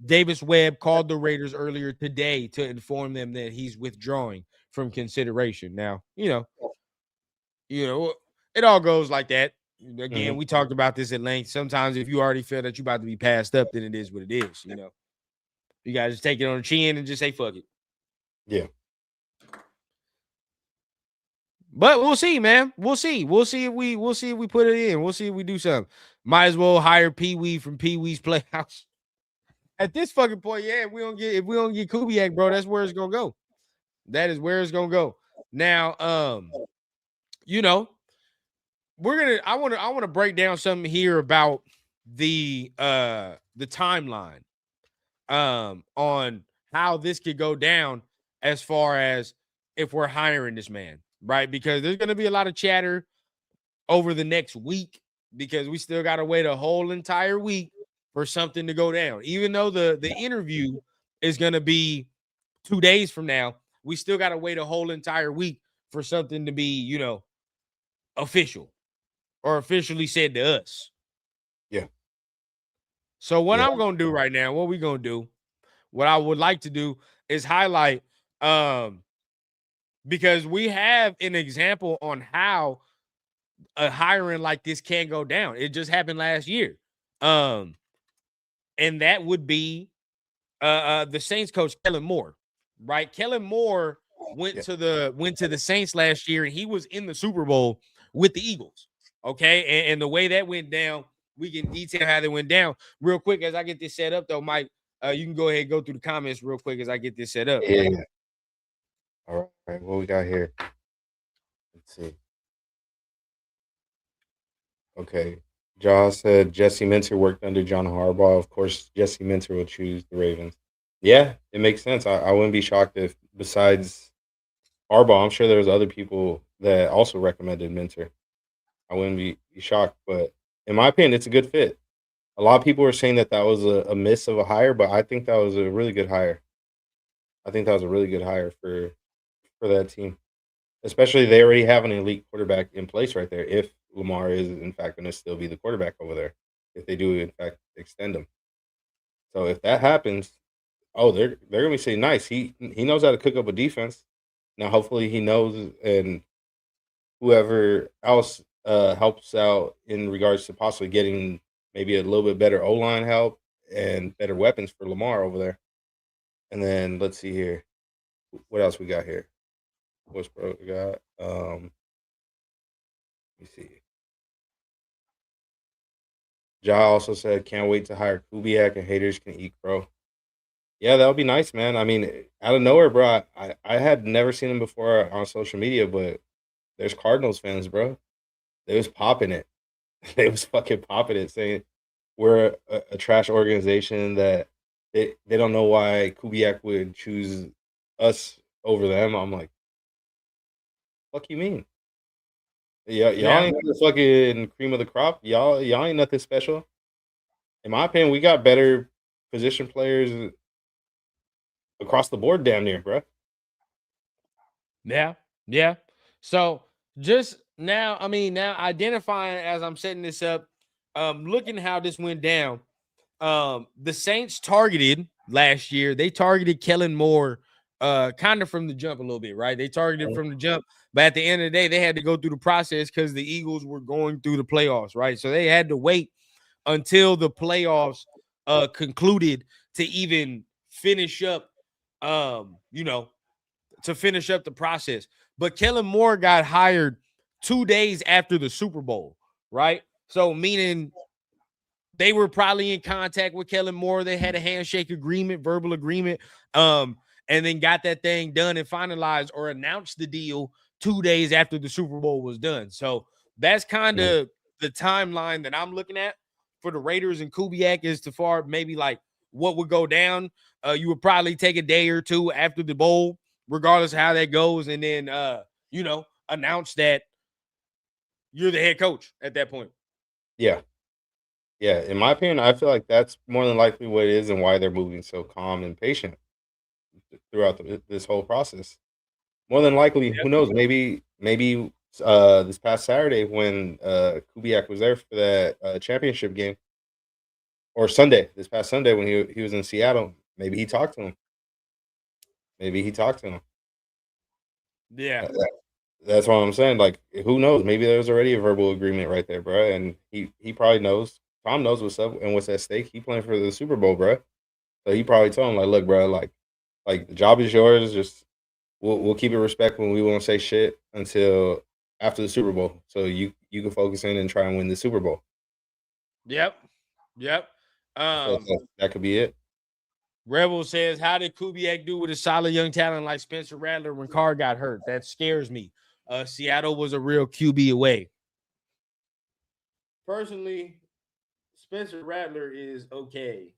Davis Webb called the Raiders earlier today to inform them that he's withdrawing from consideration. Now, it all goes like that. Again, we talked about this at length. Sometimes if you already feel that you're about to be passed up, then it is what it is. You guys just take it on the chin and just say fuck it. Yeah. But we'll see, man. We'll see if we put it in. We'll see if we do something. Might as well hire Pee Wee from Pee Wee's Playhouse. At this fucking point, yeah, if we don't get Kubiak, bro, that's where it's gonna go. That is where it's gonna go. Now, I want to break down something here about the timeline on how this could go down as far as if we're hiring this man, right? Because there's going to be a lot of chatter over the next week because we still got to wait a whole entire week for something to go down. Even though the interview is going to be 2 days from now, we still got to wait a whole entire week for something to be, official or officially said to us. Yeah. So what I'm going to do right now, what we going to do, what I would like to do is highlight because we have an example on how a hiring like this can go down. It just happened last year. And that would be the Saints coach Kellen Moore, right? Kellen Moore went to the Saints last year and he was in the Super Bowl with the Eagles. Okay. And the way that went down, we can detail how they went down real quick as I get this set up though, Mike. You can go ahead and go through the comments real quick as I get this set up. Yeah. All right. What we got here? Let's see. Okay. Jaw said Jesse Minter worked under John Harbaugh. Of course, Jesse Minter will choose the Ravens. Yeah, it makes sense. I wouldn't be shocked if besides Harbaugh, I'm sure there's other people that also recommended Minter. I wouldn't be shocked, but in my opinion, it's a good fit. A lot of people are saying that was a miss of a hire, but I think that was a really good hire. I think that was a really good hire for that team. Especially they already have an elite quarterback in place right there. If Lamar is in fact going to still be the quarterback over there if they do in fact extend him. So if that happens, oh, they're going to be saying, nice. He knows how to cook up a defense. Now, hopefully, he knows, and whoever else helps out in regards to possibly getting maybe a little bit better O line help and better weapons for Lamar over there. And then let's see here, what else we got here? What's bro we got? Let me see. Ja also said, "Can't wait to hire Kubiak and haters can eat, bro." Yeah, that would be nice, man. I mean, out of nowhere, bro. I had never seen him before on social media, but there's Cardinals fans, bro. They was popping it. They was fucking popping it, saying we're a trash organization that they don't know why Kubiak would choose us over them. I'm like, fuck you mean? Yeah, y'all Yeah. ain't the fucking cream of the crop. Y'all ain't nothing special. In my opinion, we got better position players across the board, damn near, bro. Yeah. Yeah. So just now, I mean, now identifying as I'm setting this up, looking how this went down. The Saints targeted last year, they targeted Kellen Moore kind of from the jump a little bit, right? They targeted from the jump, but at the end of the day, they had to go through the process because the Eagles were going through the playoffs, right? So they had to wait until the playoffs concluded to even finish up to finish up the process. But Kellen Moore got hired 2 days after the Super Bowl, right? So meaning they were probably in contact with Kellen Moore. They had a handshake agreement, verbal agreement, and then got that thing done and finalized or announced the deal 2 days after the Super Bowl was done. So that's kind of the timeline that I'm looking at for the Raiders and Kubiak is to far maybe like what would go down. You would probably take a day or two after the bowl, regardless of how that goes, and then announce that you're the head coach at that point. Yeah. Yeah, in my opinion, I feel like that's more than likely what it is and why they're moving so calm and patient throughout this whole process. More than likely, who knows? Maybe this past Saturday when Kubiak was there for that championship game, or Sunday, this past Sunday when he was in Seattle, maybe he talked to him. Maybe he talked to him. Yeah. That's what I'm saying. Like, who knows? Maybe there's already a verbal agreement right there, bro. And he probably knows. Tom knows what's up and what's at stake. He playing for the Super Bowl, bro. So he probably told him, like, look, bro, like the job is yours. Just we'll keep it respectful. We won't say shit until after the Super Bowl. So you can focus in and try and win the Super Bowl. Yep. That could be it. Rebel says, how did Kubiak do with a solid young talent like Spencer Rattler when Carr got hurt? That scares me. Seattle was a real QB away. Personally, Spencer Rattler is okay.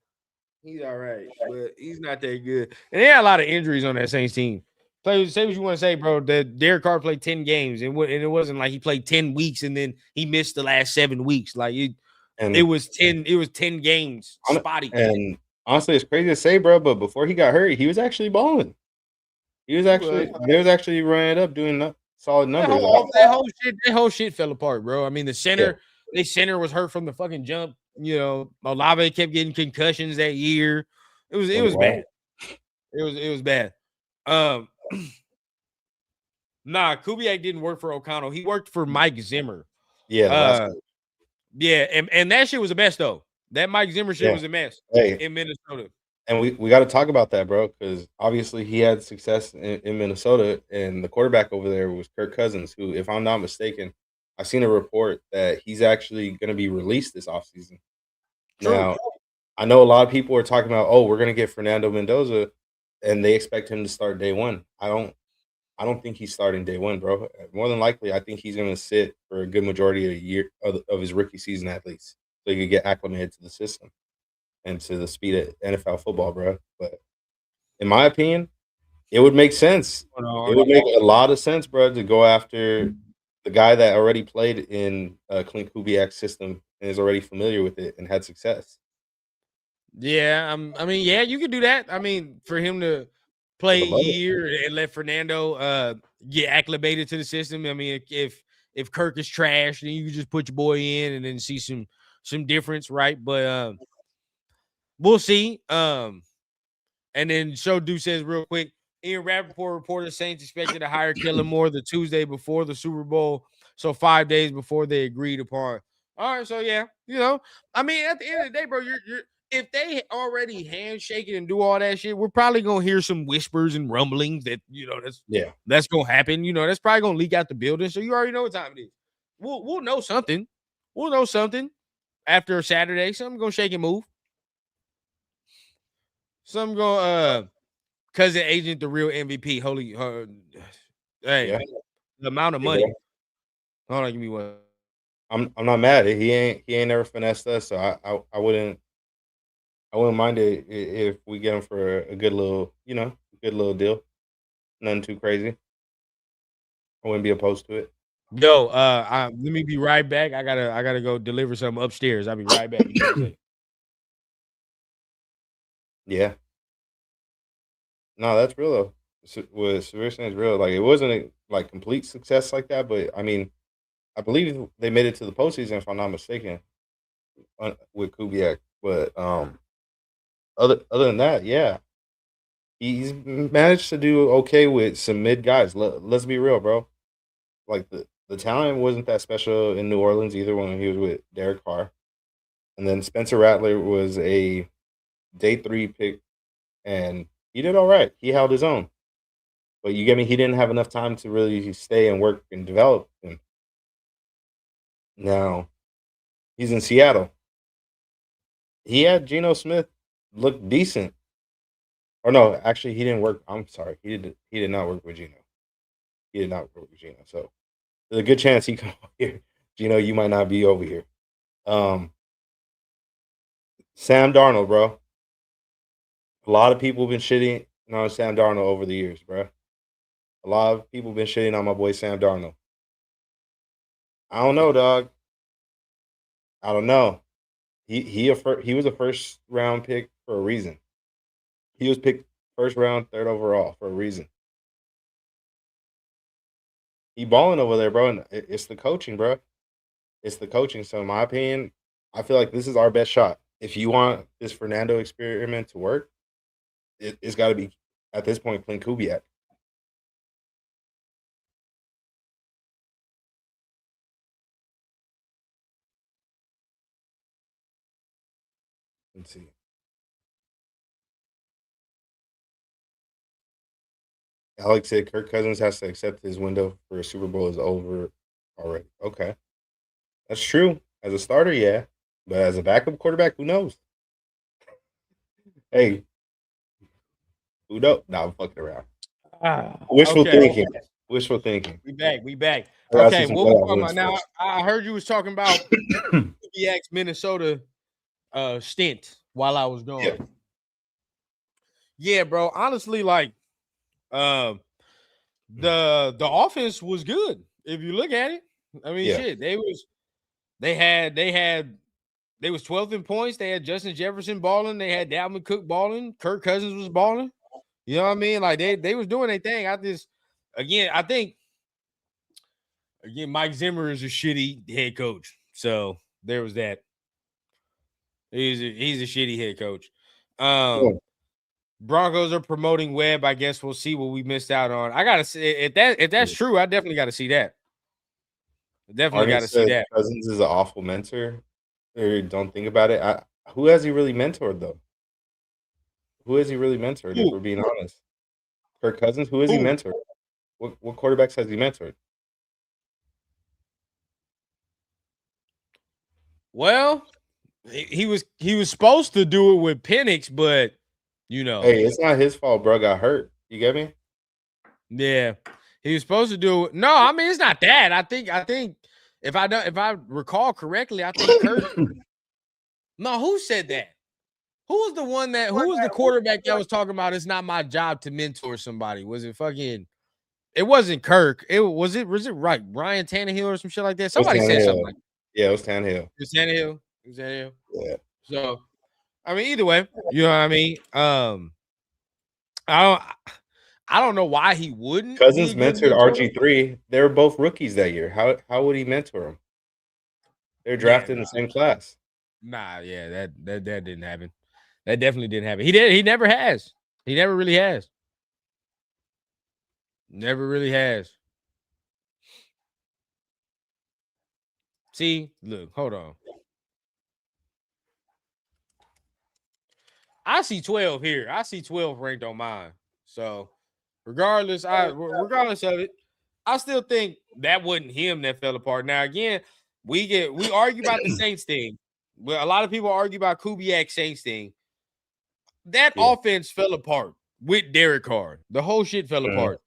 He's all right, but he's not that good. And there are a lot of injuries on that Saints team. Say what you want to say, bro. That Derek Carr played 10 games, and it wasn't like he played 10 weeks and then he missed the last 7 weeks. Like it was 10 games spotty. And honestly, it's crazy to say, bro, but before he got hurt, he was actually balling. They was actually running it up, doing solid numbers. That whole shit fell apart, bro. I mean, the center was hurt from the fucking jump. You know, Olave kept getting concussions that year. It was bad. It was bad. Nah, Kubiak didn't work for O'Connell. He worked for Mike Zimmer. Yeah, and that shit was a mess though. That Mike Zimmer shit was a mess in Minnesota. And we got to talk about that, bro, because obviously he had success in Minnesota, and the quarterback over there was Kirk Cousins, who, if I'm not mistaken, I've seen a report that he's actually going to be released this offseason. Now, I know a lot of people are talking about, oh, we're going to get Fernando Mendoza, and they expect him to start day one. I don't think he's starting day one, bro. More than likely, I think he's going to sit for a good majority of the year of his rookie season at least, so he could get acclimated to the system and to the speed of NFL football, bro. But in my opinion, it would make sense. It would make a lot of sense, bro, to go after the guy that already played in Clint Kubiak's system and is already familiar with it and had success. Yeah, I mean, yeah, you could do that. I mean, for him to play a year and let Fernando get acclimated to the system. I mean, if if Kirk is trash, then you can just put your boy in and then see some difference, right? But we'll see. And then Show Do says real quick, Ian Rappaport reported Saints expected to hire Kellen Moore the Tuesday before the Super Bowl, so 5 days before they agreed upon. All right, so yeah, I mean, at the end of the day, bro, you're if they already handshaking and do all that shit, we're probably gonna hear some whispers and rumblings that that's gonna happen. That's probably gonna leak out the building. So you already know what time it is. We'll know something. We'll know something after Saturday. Something gonna shake and move. Some go cousin agent, the real MVP. Holy, hey, the amount of money. Hold on, give me one. I'm not mad. He ain't never finessed us, so I wouldn't mind it if we get him for a good little deal. Nothing too crazy. I wouldn't be opposed to it. Yo, let me be right back. I gotta go deliver something upstairs. I'll be right back. Yeah. No, that's real though. What Severson is real. Like it wasn't a complete success like that, but I mean, I believe they made it to the postseason if I'm not mistaken, with Kubiak. But other than that, yeah, he's managed to do okay with some mid guys. Let's be real, bro. Like the talent wasn't that special in New Orleans either when he was with Derek Carr, and then Spencer Rattler was a day 3 pick, and he did all right. He held his own. But you get me? He didn't have enough time to really stay and work and develop him. Now, he's in Seattle. He had Geno Smith look decent. Or no, actually, he didn't work. I'm sorry. He did not work with Geno. He did not work with Geno. So, there's a good chance he come over here. Geno, you might not be over here. Sam Darnold, bro. A lot of people have been shitting on Sam Darnold over the years, bro. A lot of people have been shitting on my boy Sam Darnold. I don't know, dog. I don't know. He was a first round pick for a reason. He was picked first round, 3rd overall for a reason. He balling over there, bro. And it's the coaching, bro. It's the coaching. So in my opinion, I feel like this is our best shot. If you want this Fernando experiment to work, it's got to be at this point Clint Kubiak. Let's see. Alex said Kirk Cousins has to accept his window for a Super Bowl is over already. Okay. That's true. As a starter, yeah. But as a backup quarterback, who knows? Hey. Who knows? Nah, I'm fucking around. Wishful thinking. Wishful thinking. We back. Okay, what we talking about now? I heard you was talking about Kubiak's Minnesota stint while I was gone. Yeah, bro. Honestly, like the offense was good. If you look at it, I mean, shit, they was 12th in points. They had Justin Jefferson balling. They had Dalvin Cook balling. Kirk Cousins was balling. You know what I mean? Like they was doing their thing. I think Mike Zimmer is a shitty head coach. So there was that. He's a shitty head coach. Broncos are promoting Webb. I guess we'll see what we missed out on. I gotta see if that's true. I definitely got to see that. Definitely got to see that. Cousins is an awful mentor. Or don't think about it. Who has he really mentored though? Who has he really mentored? If we're being honest, Kirk Cousins. Who has he mentored? What quarterbacks has he mentored? Well, he was supposed to do it with Penix, but hey, it's not his fault, bro. Got hurt. You get me? Yeah, he was supposed to do it. No, I mean it's not that. I think if I recall correctly, I think Kirk. No, who said that? Who was the one that? Who was the quarterback that was talking about? It's not my job to mentor somebody. Was it fucking? It wasn't Kirk. Was it right? Ryan Tannehill or some shit like that. Somebody said something like that. Yeah, it was Tannehill. It was Tannehill. Yeah. So, I mean, either way, you know what I mean. I I don't know why he wouldn't be Cousins a good mentored mentor. RG3. They were both rookies that year. How would he mentor them? They're Yeah, drafted in the same class. yeah, that didn't happen. That definitely didn't happen. He never has. He never really has. Never really has. See, look, hold on. I see 12 here. I see 12 ranked on mine. So regardless of it, I still think that wasn't him that fell apart. Now, again, we argue about the Saints thing. Well, a lot of people argue about Kubiak Saints thing. That offense fell apart with Derek Carr. The whole shit fell apart.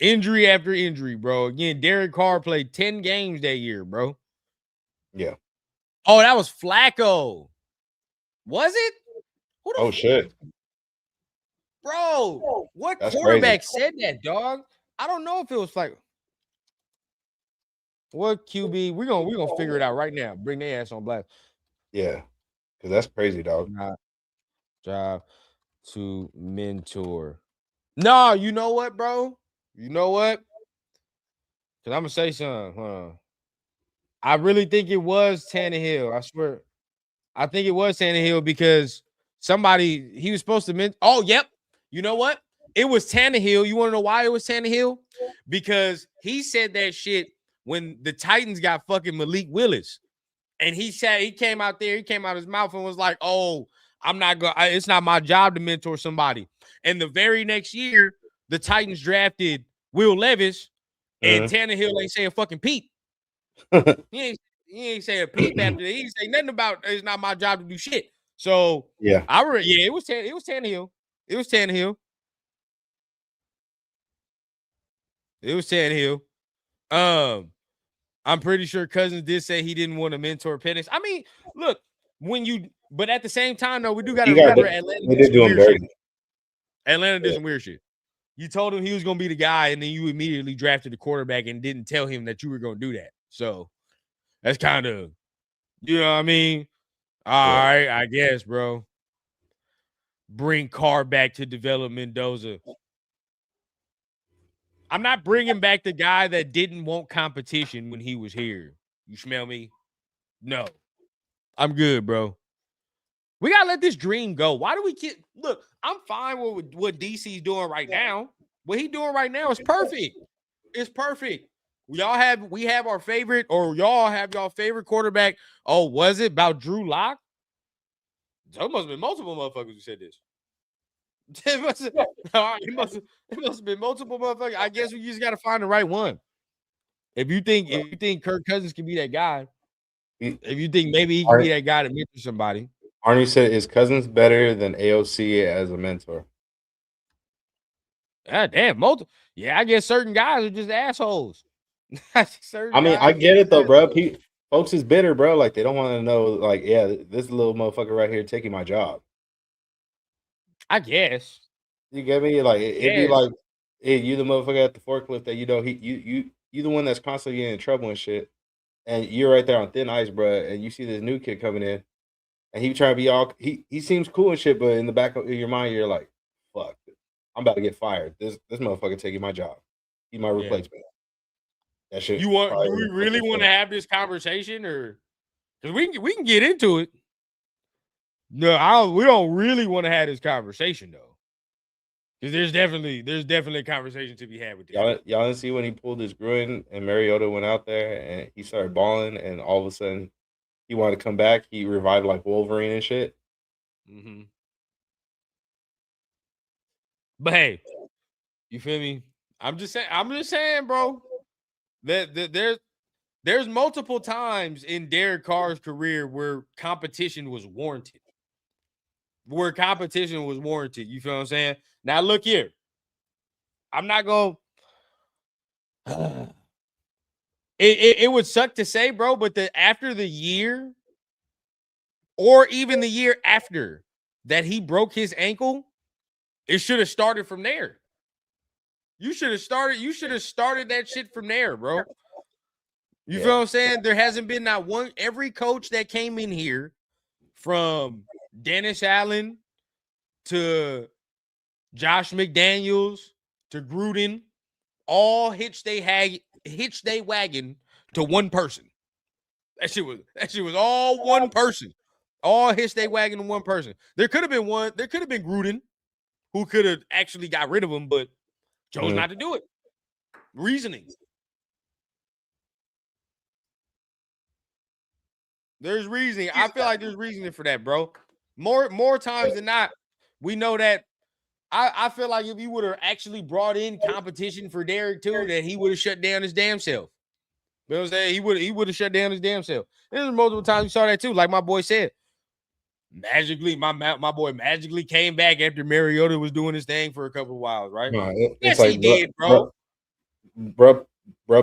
Injury after injury, bro. Again, Derek Carr played 10 games that year, bro. Yeah. Oh, that was Flacco. Was it? Who the Shit. Bro, what That's quarterback crazy. said that, dog? I don't know if it was like what QB. We're gonna figure it out right now. Bring their ass on blast. Yeah. Because that's crazy, dog. Job to mentor. No, you know what, bro? You know what? Because I'm gonna say something. Huh? I really think it was Tannehill. I swear. I think it was Tannehill because he was supposed to oh, yep. You know what? It was Tannehill. You want to know why it was Tannehill? Because he said that shit when the Titans got fucking Malik Willis. And he came out his mouth and was like, oh, it's not my job to mentor somebody. And the very next year, the Titans drafted Will Levis, and Tannehill ain't saying fucking Pete. He ain't saying peep after that. He ain't say nothing about it's not my job to do shit. So yeah, it was Tannehill. It was Tannehill. It was Tannehill. I'm pretty sure Cousins did say he didn't want to mentor Penix. I mean, look, but at the same time, though, we do got to remember Atlanta they did did do him some weird dirty. shit. Atlanta did some weird shit. You told him he was gonna be the guy, and then you immediately drafted the quarterback and didn't tell him that you were gonna do that. So that's kind of, you know what I mean? All right, I guess, bro. Bring Carr back to develop Mendoza. I'm not bringing back the guy that didn't want competition when he was here. You smell me? No. I'm good, bro. We gotta let this dream go. Why do we look? I'm fine with what DC's doing right now. What he doing right now is perfect. It's perfect. We have our favorite, or y'all have y'all favorite quarterback. Oh, was it about Drew Lock? There must have been multiple motherfuckers who said this. It must have been multiple motherfuckers. I guess we just got to find the right one. If you think Kirk Cousins can be that guy, if you think maybe he can be that guy to mentor somebody. Arnie said, "Is Cousins better than AOC as a mentor?" God damn, multiple. Yeah, I guess certain guys are just assholes. I mean, I get it though, bro. Folks is bitter, bro. Like they don't want to know, like, yeah, this little motherfucker right here taking my job. I guess. You get me? Like it'd be like, hey, you the motherfucker at the forklift that you the one that's constantly getting in trouble and shit, and you're right there on thin ice, bro. And you see this new kid coming in, and he trying to be all he seems cool and shit, but in the back of your mind, you're like, fuck, I'm about to get fired. This motherfucker taking my job. He's my replacement. That shit. Do we really want to have this conversation, or because we can get into it? No, we don't really want to have this conversation though. Because there's definitely a conversation to be had with this. Y'all didn't see when he pulled his groin and Mariota went out there and he started balling, and all of a sudden he wanted to come back. He revived like Wolverine and shit. Mm-hmm. But hey, you feel me? I'm just saying, bro. That there's multiple times in Derek Carr's career where competition was warranted. You feel what I'm saying? Now look here. I'm not going it would suck to say, bro, but after the year or even the year after that he broke his ankle, it should have started from there. You should have started that shit from there, bro. You feel what I'm saying? There hasn't been not one. Every coach that came in here, from Dennis Allen to Josh McDaniels to Gruden all hitch they wagon to one person. That shit was all one person. All hitch they wagon to one person. There could have been Gruden who could have actually got rid of him, but chose not to do it. Reasoning. There's reasoning. I feel like there's reasoning for that, bro. More times than not, we know that. I feel like if you would have actually brought in competition for Derek too, that he would have shut down his damn self. You know what I'm saying? He would have shut down his damn self. There's multiple times we saw that too. Like my boy said, magically, my boy magically came back after Mariota was doing his thing for a couple of whiles, right? No, yes, like, he did, bro. Bro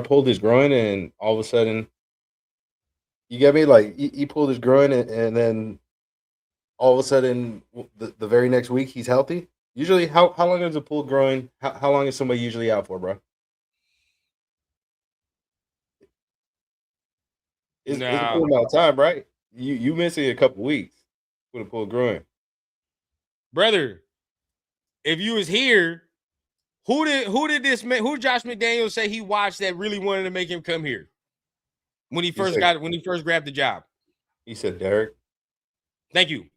pulled his groin, and all of a sudden, you get me? Like he pulled his groin, and then all of a sudden, the very next week, he's healthy. Usually, how long is a pulled groin? How long is somebody usually out for, bro? It's a cool amount of time, right? You missing a couple weeks with a pulled groin, brother. If you was here, who did Josh McDaniels say he watched that really wanted to make him come here when he first grabbed the job? He said Derek. Thank you.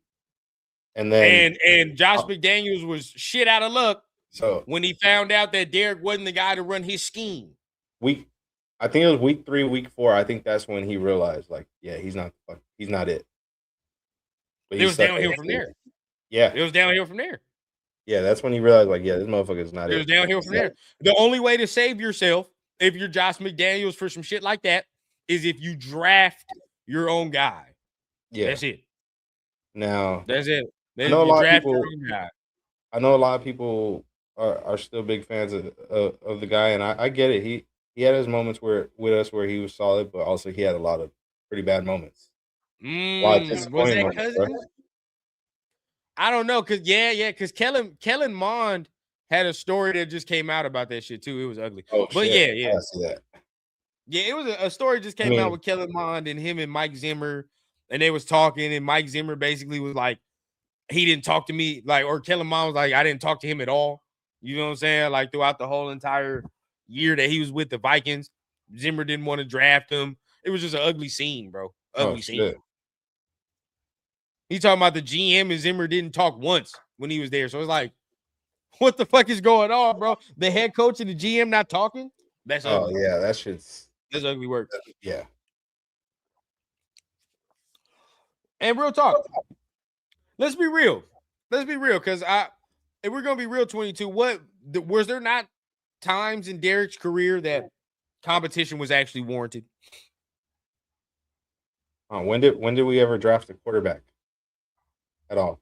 And then and Josh McDaniels was shit out of luck. So when he found out that Derek wasn't the guy to run his scheme. I think it was week 3, week 4. I think that's when he realized, like, yeah, he's not it. But it was downhill from there. Yeah, it was downhill from there. Yeah, that's when he realized, like, yeah, this motherfucker's not it. It was downhill from there. The only way to save yourself, if you're Josh McDaniels for some shit like that, is if you draft your own guy. Yeah, that's it. Now that's it. I know a lot of people are still big fans of the guy, and I get it. He had his moments with us where he was solid, but also he had a lot of pretty bad moments. Was that Cousins? I don't know, because Kellen Mond had a story that just came out about that shit too. It was ugly. Oh, but shit. yeah. I see that. Yeah, it was a story just came out with Kellen Mond and him and Mike Zimmer, and they was talking, and Mike Zimmer basically was like, he didn't talk to me, like, or Kellen Mond was like, I didn't talk to him at all. You know what I'm saying? Like throughout the whole entire year that he was with the Vikings, Zimmer didn't want to draft him. It was just an ugly scene, bro. Ugly scene. Shit. He talking about the GM and Zimmer didn't talk once when he was there. So it's like, what the fuck is going on, bro? The head coach and the GM not talking? That's ugly. Oh, yeah, that's ugly work. Yeah. And real talk. Let's be real. Because if we're gonna be real, 22. Was there not times in Derek's career that competition was actually warranted? When did we ever draft a quarterback at all?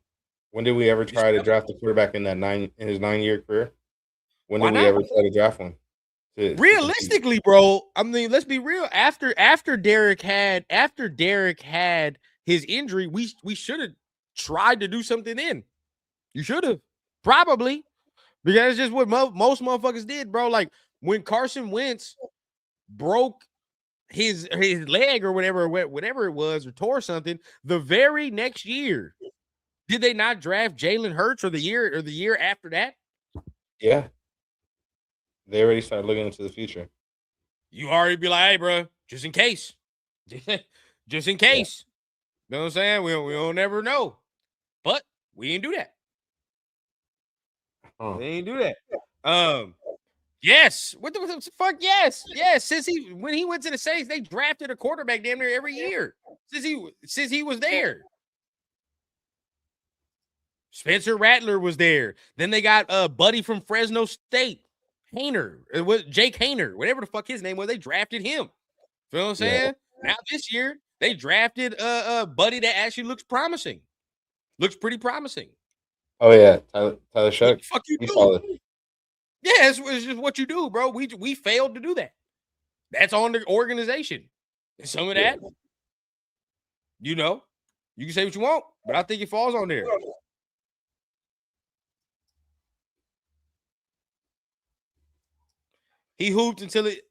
When did we ever try to draft a quarterback in his 9-year career? When did we ever try to draft one? Realistically, bro, I mean, let's be real. After Derek had his injury, we should have tried to do something then. You should have probably, because it's just what most motherfuckers did, bro. Like when Carson Wentz broke his leg or whatever it was, or tore something, the very next year, did they not draft Jalen Hurts or the year after that? Yeah. They already started looking into the future. You already be like, hey, bro, just in case. Just in case. Yeah. You know what I'm saying? We don't never know. But we didn't do that. We didn't do that. Yes. What the fuck? Yes. Yes. When he went to the Saints, they drafted a quarterback damn near every year. Since he was there. Spencer Rattler was there. Then they got a buddy from Fresno State. Hainer. It was Jake Hainer, whatever the fuck his name was. They drafted him. Feel what I'm saying? Yeah. Now this year they drafted a buddy that actually looks promising. Looks pretty promising. Oh yeah, Tyler Shuck. Fuck you do. Yeah, it's just what you do, bro. We failed to do that. That's on the organization. And some of that, you know, you can say what you want, but I think it falls on there. He hooped until it.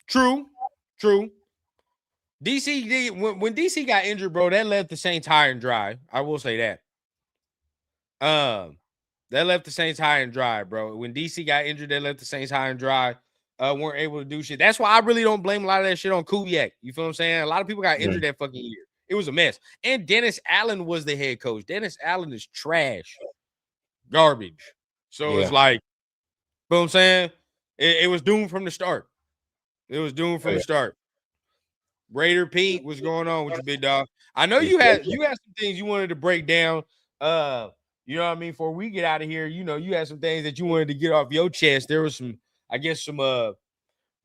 True. DC did when DC got injured, bro. That left the Saints high and dry. I will say that. They left the Saints high and dry, bro. When DC got injured, they left the Saints high and dry. Weren't able to do shit. That's why I really don't blame a lot of that shit on Kubiak. You feel what I'm saying? A lot of people got injured that fucking year. It was a mess. And Dennis Allen was the head coach. Dennis Allen is trash. Garbage. So it's like, you know what I'm saying? It was doomed from the start. It was doomed from the start. Raider Pete, what's going on with you, big dog? I know you had some things you wanted to break down. You know what I mean? Before we get out of here, you know, you had some things that you wanted to get off your chest. There was some, I guess, some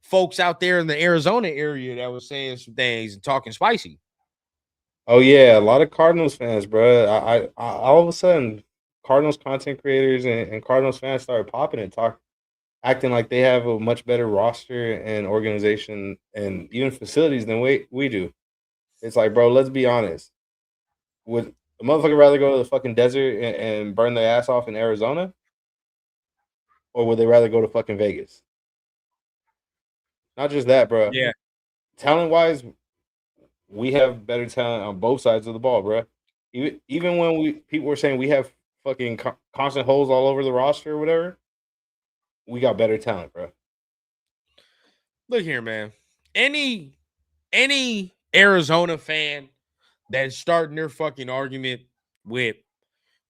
folks out there in the Arizona area that was saying some things and talking spicy. Oh yeah, a lot of Cardinals fans, bro. I all of a sudden, Cardinals content creators and Cardinals fans started popping and acting like they have a much better roster and organization and even facilities than we do. It's like, bro, let's be honest. Would a motherfucker rather go to the fucking desert and burn their ass off in Arizona? Or would they rather go to fucking Vegas? Not just that, bro. Yeah. Talent-wise, we have better talent on both sides of the ball, bro. Even when people were saying we have fucking constant holes all over the roster or whatever, we got better talent, bro. Look here, man. Any Arizona fan that's starting their fucking argument with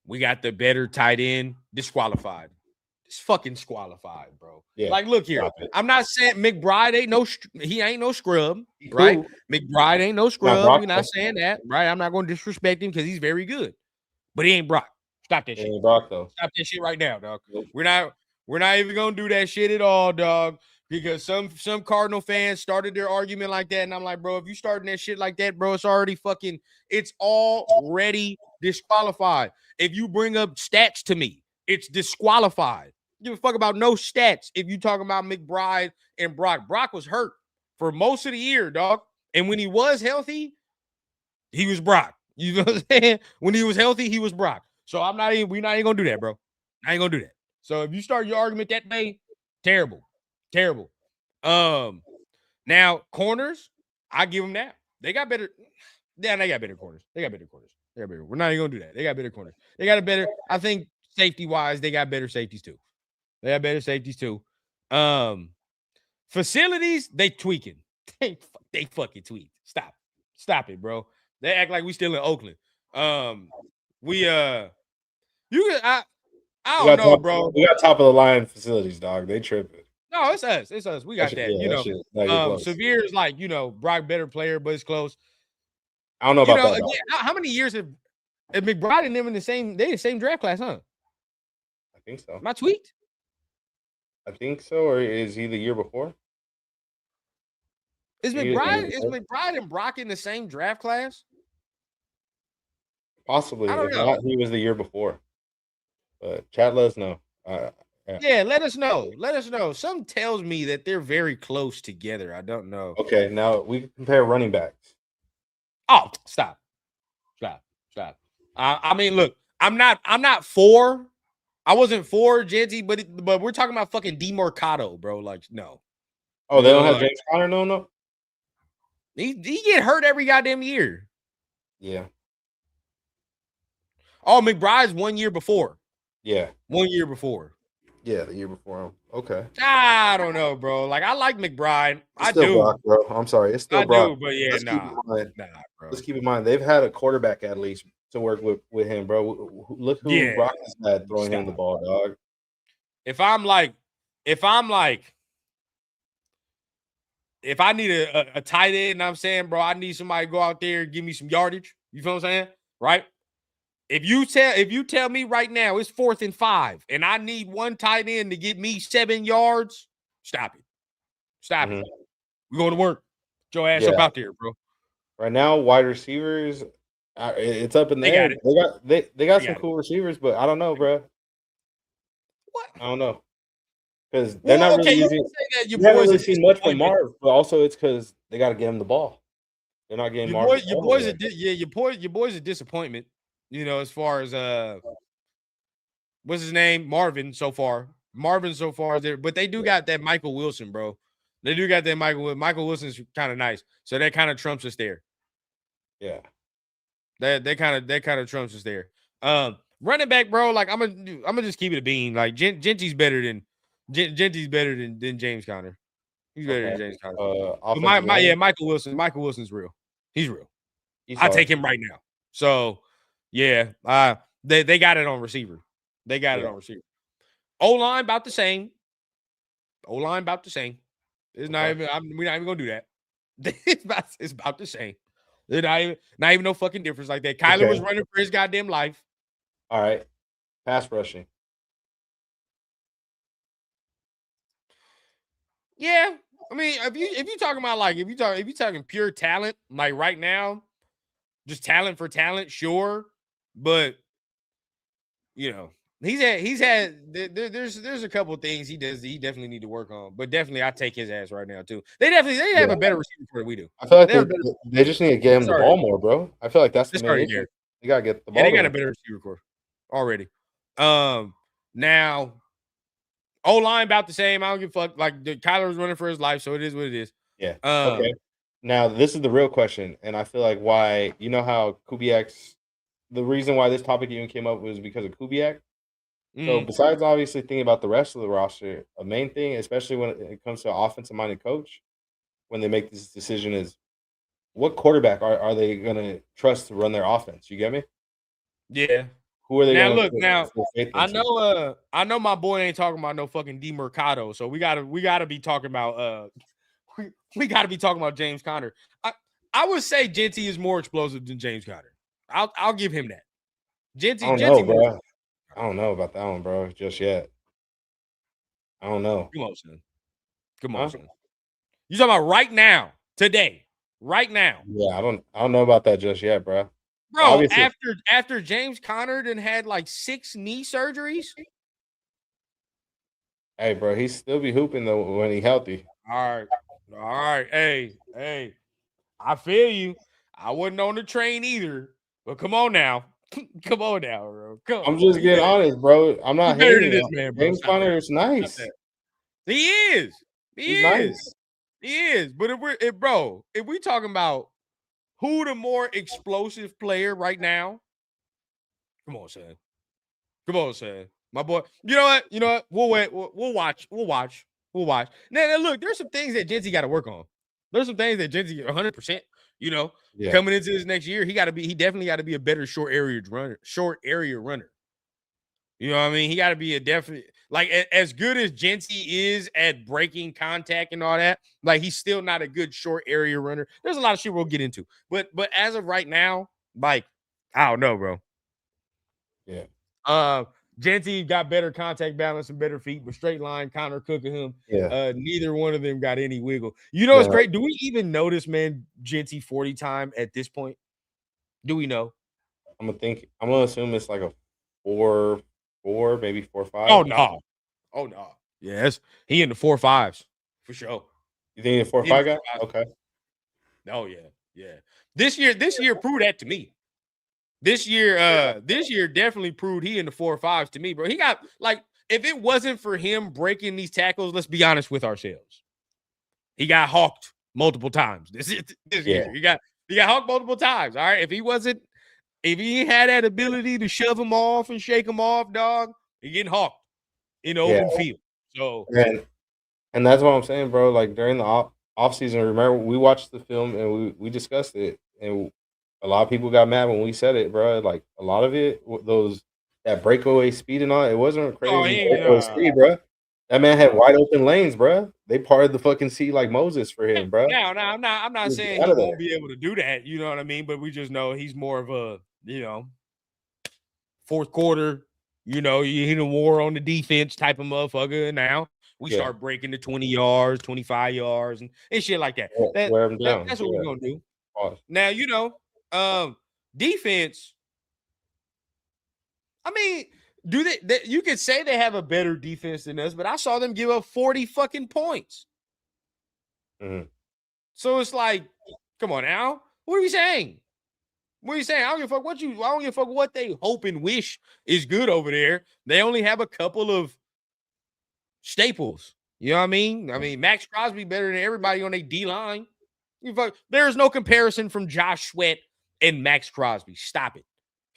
we got the better tight end, disqualified. It's fucking disqualified, bro. Yeah, like, look here. I'm not saying McBride ain't no scrub, right? McBride ain't no scrub. We're not saying that, right? I'm not going to disrespect him because he's very good, but he ain't Brock. Stop that shit. Ain't Brock though. Stop that shit right now, dog. Nope. We're not even gonna do that shit at all, dog. Because some Cardinal fans started their argument like that, and I'm like, bro, if you starting that shit like that, bro, it's already disqualified. If you bring up stats to me, it's disqualified. Give a fuck about no stats. If you talking about McBride and Brock was hurt for most of the year, dog. And when he was healthy, he was Brock. You know what I'm saying? When he was healthy, he was Brock. So we're not even gonna do that, bro. I ain't gonna do that. So if you start your argument that way, terrible. Now corners, I give them that. They got better. Yeah, they got better corners. We're not even gonna do that. They got better corners. They got a better. I think safety wise, they got better safeties too. Facilities, they tweaking. They fucking tweak. Stop it, bro. They act like we still in Oakland. I don't know, bro. We got top of the line facilities, dog. They tripping. No, it's us. We got that. Severe is like, Brock better player, but it's close. I don't know about that. Again, how many years have McBride and them in the same draft class, huh? I think so. Am I tweaked? I think so, or is he the year before? Is McBride and Brock in the same draft class? Possibly. If not, he was the year before. But chat, let us know. Yeah, let us know. Something tells me that they're very close together. I don't know. Okay, now we can compare running backs. Oh, stop. I mean, look, I'm not for. I wasn't for Genty, but we're talking about fucking DeMarcado, bro. Like, no. Oh, they don't have James Conner, no. He get hurt every goddamn year. Yeah. Oh, McBride's 1 year before. Yeah. 1 year before. Yeah, the year before him. Okay. I don't know, bro. Like, I like McBride. I do. Brock, bro. I'm sorry. It's still Brock. Do, but yeah, nah, bro. Let's keep in mind, they've had a quarterback at least to work with him, bro. Look who Brock has had throwing him the ball, dog. If I need a tight end, I'm saying, bro, I need somebody to go out there and give me some yardage. You feel what I'm saying? Right? If you tell me right now it's 4th and 5 and I need one tight end to get me 7 yards, stop it. It. We're going to work. Get your ass up out there, bro. Right now, wide receivers, it's up in the air. They got some cool receivers, but I don't know, bro. What? I don't know. Because they're not really using. You haven't really seen much from Marv, but also it's because they got to get him the ball. They're not getting Marv. Your boys a disappointment. As far as what's his name? Marvin so far there, but they do got that Michael Wilson, bro. They do got that Michael Wilson's kind of nice. So that kind of trumps us there. Yeah. That kind of trumps us there. Running back, bro. Like I'm gonna just keep it a bean. Like Genty's better than Genty's better than James Conner. He's better Okay. than James Conner. But Offensive line. Michael Wilson. Michael Wilson's real. He's real. He's I hard. take him right now. So yeah, they got it on receiver. They got it on receiver. O-line about the same. O-line about the same. It's not even. We're not even gonna do that. It's about the same. It's not even no fucking difference like that. Kyler was running for his goddamn life. All right. Pass rushing. Yeah. I mean, if you talking about like if you talking pure talent, like right now, just talent for talent, sure. But you know, there's a couple of things he definitely need to work on. But definitely I take his ass right now too. They have a better receiver than we do. I feel like they just need to get him the ball more, bro. I feel like that's the main issue. You gotta get the ball. They got a better receiver core already. Now O-line about the same. I don't give a fuck. Like Kyler was running for his life, so it is what it is. Yeah. Okay. Now this is the real question, and I feel like why you know how Kubiak's the reason why this topic even came up was because of Kubiak. So besides obviously thinking about the rest of the roster, a main thing, especially when it comes to an offensive-minded coach, when they make this decision is what quarterback are they gonna trust to run their offense? You get me? Yeah. Who are they now? gonna Look now. I know my boy ain't talking about no fucking DeMercado, so we gotta be talking about we gotta be talking about James Conner. I would say Genty is more explosive than James Conner. I'll give him that. Genty bro. I don't know about that one, bro, just yet. I don't know. Come on, son. You talking about right now, today, right now? Yeah, I don't know about that just yet, bro. Bro, obviously, after James Conner then had like 6 knee surgeries. Hey, bro, he still be hooping though when he healthy. All right. Hey, I feel you. I wasn't on the train either, but come on now. Come on now, bro. I'm just being honest, bro. I'm not hating this man, bro. James Conner is nice. He is. He's nice. He is. But if we talking about who the more explosive player right now, come on, son. My boy. You know what? We'll wait. We'll watch. Now, look, there's some things that Genty got to work on. There's some things that Genty 100%. Coming into this next year, he definitely got to be a better short area runner. You know what I mean? He got to be a definite, like as good as Genty is at breaking contact and all that, like he's still not a good short area runner. There's a lot of shit we'll get into. But as of right now, like, I don't know, bro. Yeah. Genty got better contact balance and better feet, but straight line, Connor cooking him. Yeah. Neither one of them got any wiggle. It's great. Do we even notice, man, Genty 40 time at this point? Do we know? I'm gonna assume it's like a 4, maybe 4-5. Oh no. Yes, he in the 4.5s for sure. You think he's a 4.5 guy? Okay. Oh yeah. This year proved that to me. This year definitely proved he in the 4.5s to me, bro. He got like, if it wasn't for him breaking these tackles, let's be honest with ourselves. He got hawked multiple times this year. He got hawked multiple times. All right. If he had that ability to shove him off and shake him off, dog, he getting hawked in the open field. So and that's what I'm saying, bro. Like during the off season, remember we watched the film and we discussed it, and a lot of people got mad when we said it, bro. Like a lot of it, that breakaway speed and all, it wasn't crazy breakaway speed, bro. That man had wide open lanes, bro. They parted the fucking sea like Moses for him, bro. Now, I'm not saying he won't be able to do that. You know what I mean? But we just know he's more of a, fourth quarter, you hit a war on the defense type of motherfucker. And now we start breaking the 20 yards, 25 yards, and shit like that. Wear him down. That's what we're gonna do. Now, defense. I mean, you could say they have a better defense than us, but I saw them give up 40 fucking points. Mm-hmm. So it's like, come on now. What are we saying? I don't give a fuck I don't give a fuck what they hope and wish is good over there. They only have a couple of staples. You know what I mean? I mean, Max Crosby better than everybody on their D-line. There's no comparison from Josh Sweat and Max Crosby. Stop it.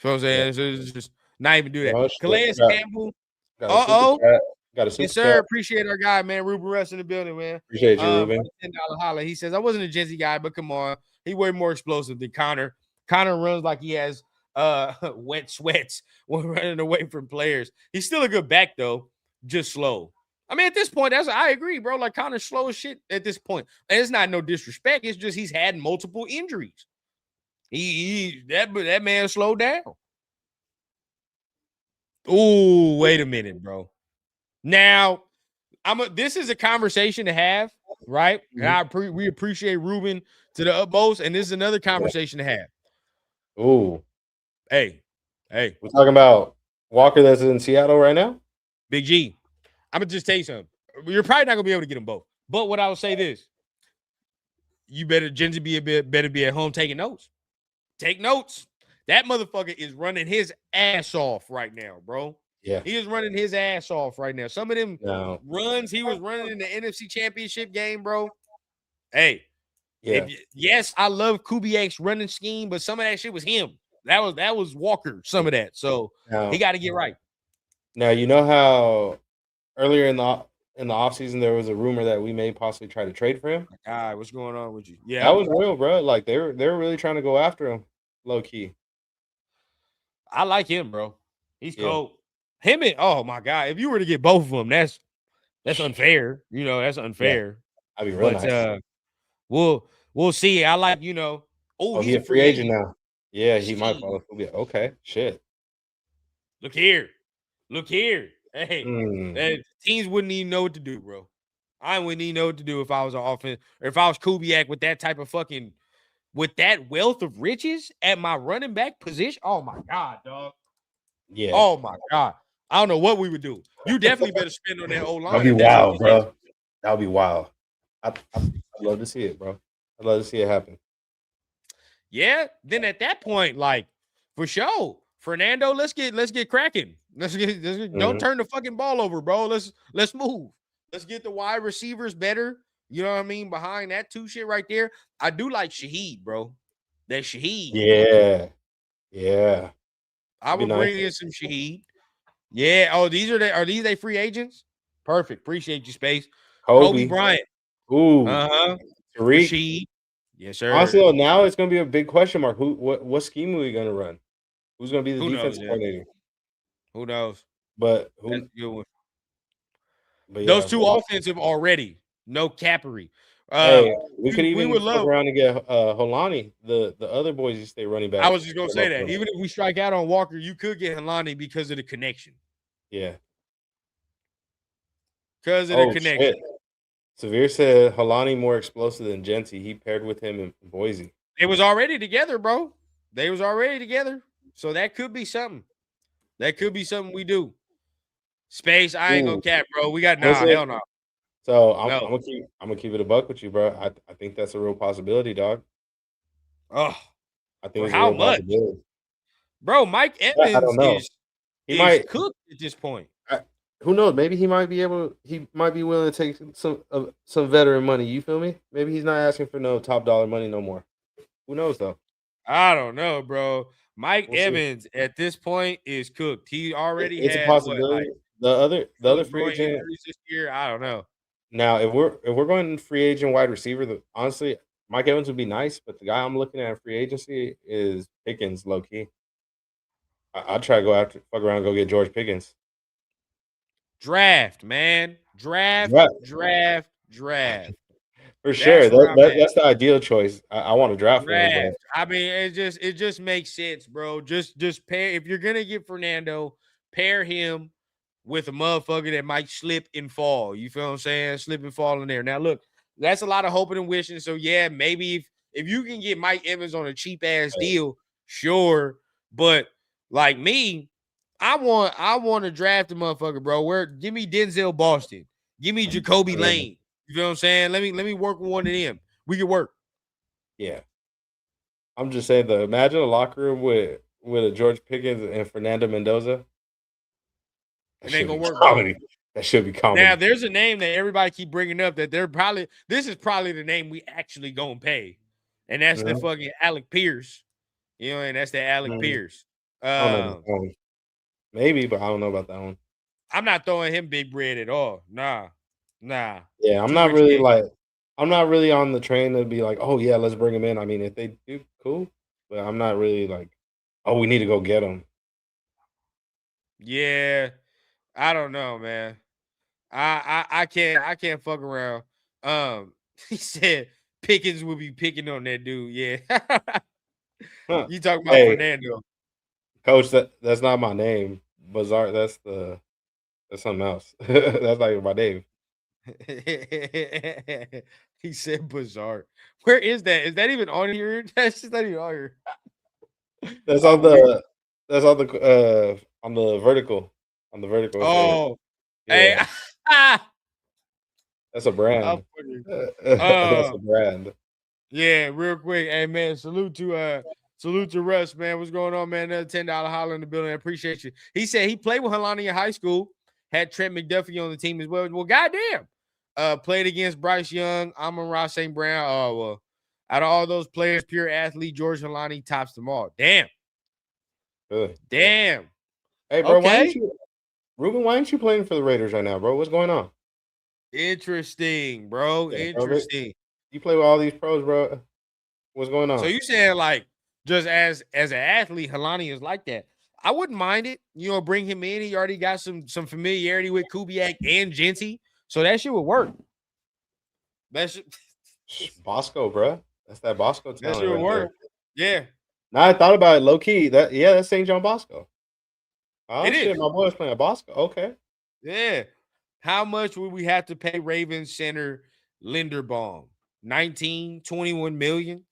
You know what I'm saying? It's just Not even do that. Oh, Calais shit. Campbell. Got a super chat. Got a super Yes, sir. chat. Appreciate our guy, man. Ruben Russ in the building, man. Appreciate you, Ruben. $10 holla. He says, I wasn't a Gen guy, but come on. He way more explosive than Connor. Connor runs like he has wet sweats when running away from players. He's still a good back, though, just slow. I mean, at this point, I agree, bro. Like Connor's slow as shit at this point. And it's not no disrespect. It's just he's had multiple injuries. That man slowed down. Ooh, wait a minute, bro. Now, this is a conversation to have, right? And we appreciate Ruben to the utmost, and this is another conversation to have. Ooh. Hey. We're talking about Walker that's in Seattle right now? Big G. I'm gonna just tell you something. You're probably not gonna be able to get them both. But what I will say this: you better better be at home taking notes. Take notes. That motherfucker is running his ass off right now, bro. Yeah. He is running his ass off right now. Some of them runs he was running in the NFC Championship game, bro. Hey, yes, I love Kubiak's running scheme, but some of that shit was him. That was Walker, some of that. So he got to get right. Now, you know how earlier in the offseason there was a rumor that we may possibly try to trade for him? God, what's going on with you? Yeah. That was real, bro. Like they were really trying to go after him, low key. I like him, bro. He's cold. Him and oh my God, if you were to get both of them, that's unfair. You know, that's unfair. I'd be real nice. We'll see. I like, you know. Oh, he's a free agent now. Yeah, he might follow Kubiak. Okay, shit. Look here. Hey, teams wouldn't even know what to do, bro. I wouldn't even know what to do if I was an offense or if I was Kubiak with that type of with that wealth of riches at my running back position. Oh my God, dog. Yeah. Oh my God. I don't know what we would do. You definitely better spend on that O-line. That'd be wild, bro. That would be wild. I'd love to see it, bro. I'd love to see it happen. Yeah. Then at that point, like, for sure, Fernando, let's get cracking. Don't turn the fucking ball over, bro. Let's move. Let's get the wide receivers better. You know what I mean? Behind that two shit right there. I do like Shaheed, bro. That Shaheed. Yeah. I would bring in some Shaheed. Yeah. Oh, are these they free agents? Perfect. Appreciate you, Space. Kobe Bryant. Ooh. Tariq. Shaheed. Yes, sir. Honestly, now it's gonna be a big question mark. What scheme are we gonna run? Who's gonna be the defensive coordinator? Who knows? But that's a good one. But those two offensive already. No Cappery. Hey, we could even look around and get Holani. The other boys you stay running back. I was just gonna say that. Even if we strike out on Walker, you could get Holani because of the connection. Yeah. Because of the connection. Shit. Severe said Holani more explosive than Genty. He paired with him in Boise. They was already together, bro. They was already together. So that could be something. That could be something we do. Space, I ain't gonna cap, bro. We got hell no. So I'm gonna keep it a buck with you, bro. I think that's a real possibility, dog. Oh, I think it's how a real much, possibility. Bro? Mike Evans is cooked at this point. Who knows? Maybe he might be willing to take some veteran money. You feel me? Maybe he's not asking for no top dollar money no more. Who knows though? I don't know, bro. Mike Evans at this point is cooked. He already it's had a possibility. The other free agent this year. I don't know. Now, if we're going free agent wide receiver, honestly, Mike Evans would be nice, but the guy I'm looking at in free agency is Pickens, low key. I'll try to fuck around and go get George Pickens. Draft, man. Draft. For sure. That's the ideal choice. I want to draft for him. I mean, it just makes sense, bro. Just pair, if you're gonna get Fernando, pair him with a motherfucker that might slip and fall. You feel what I'm saying? Slip and fall in there. Now, look, that's a lot of hoping and wishing. So, yeah, maybe if you can get Mike Evans on a cheap-ass deal, sure. But, like me, I want to draft a motherfucker, bro. Give me Denzel Boston. Give me Jacoby Lane. You feel what I'm saying? Let me work with one of them. We can work. Yeah. I'm just saying, though, imagine a locker room with a George Pickens and Fernando Mendoza. It ain't gonna work. Comedy. That should be comedy. Now, there's a name that everybody keep bringing up that this is probably the name we actually gonna pay, and that's the fucking Alec Pierce. You know, and that's the Alec Pierce. Maybe, but I don't know about that one. I'm not throwing him big bread at all. Nah. Yeah, Too risque. I'm not really on the train to be like, oh yeah, let's bring him in. I mean, if they do, cool. But I'm not really like, oh, we need to go get him. Yeah. I don't know, man. I can't fuck around. He said Pickens will be picking on that dude. Yeah. Huh. You talking about Hey, Fernando. coach, that's not my name. Bizarre. That's something else. That's not even my name. He said bizarre. Where is that? Is that even on here? That's just not even on here. That's on I'm weak. the that's on the vertical. On the vertical it's right Oh, hey. here. Yeah. That's a I'm brand. funny. That's a brand. Yeah, real quick. Hey man, salute to Russ, man. What's going on, man? Another $10 holler in the building. I appreciate you. He said he played with Helani in high school, had Trent McDuffie on the team as well. Well, goddamn. Played against Bryce Young, Amon-Ra St. Brown. Oh, well, out of all those players, pure athlete, George Helani tops them all. Damn. Really. Damn. Hey bro, Okay. Ruben, why aren't you playing for the Raiders right now, bro? What's going on? Interesting, bro. Yeah, bro. Interesting. You play with all these pros, bro. What's going So on? you saying like just as an athlete, Helani is like that. I wouldn't mind it. You know, bring him in. He already got some familiarity with Kubiak and Genty, so that shit would work. That shit, Bosco, bro. That's that Bosco that talent shit would right there. work. Yeah, Now I thought about it low key. That's St. John Bosco. Oh it shit, is. my boy's playing Bosco. Okay. Yeah. How much would we have to pay Ravens center Linderbaum? 19, 21 million?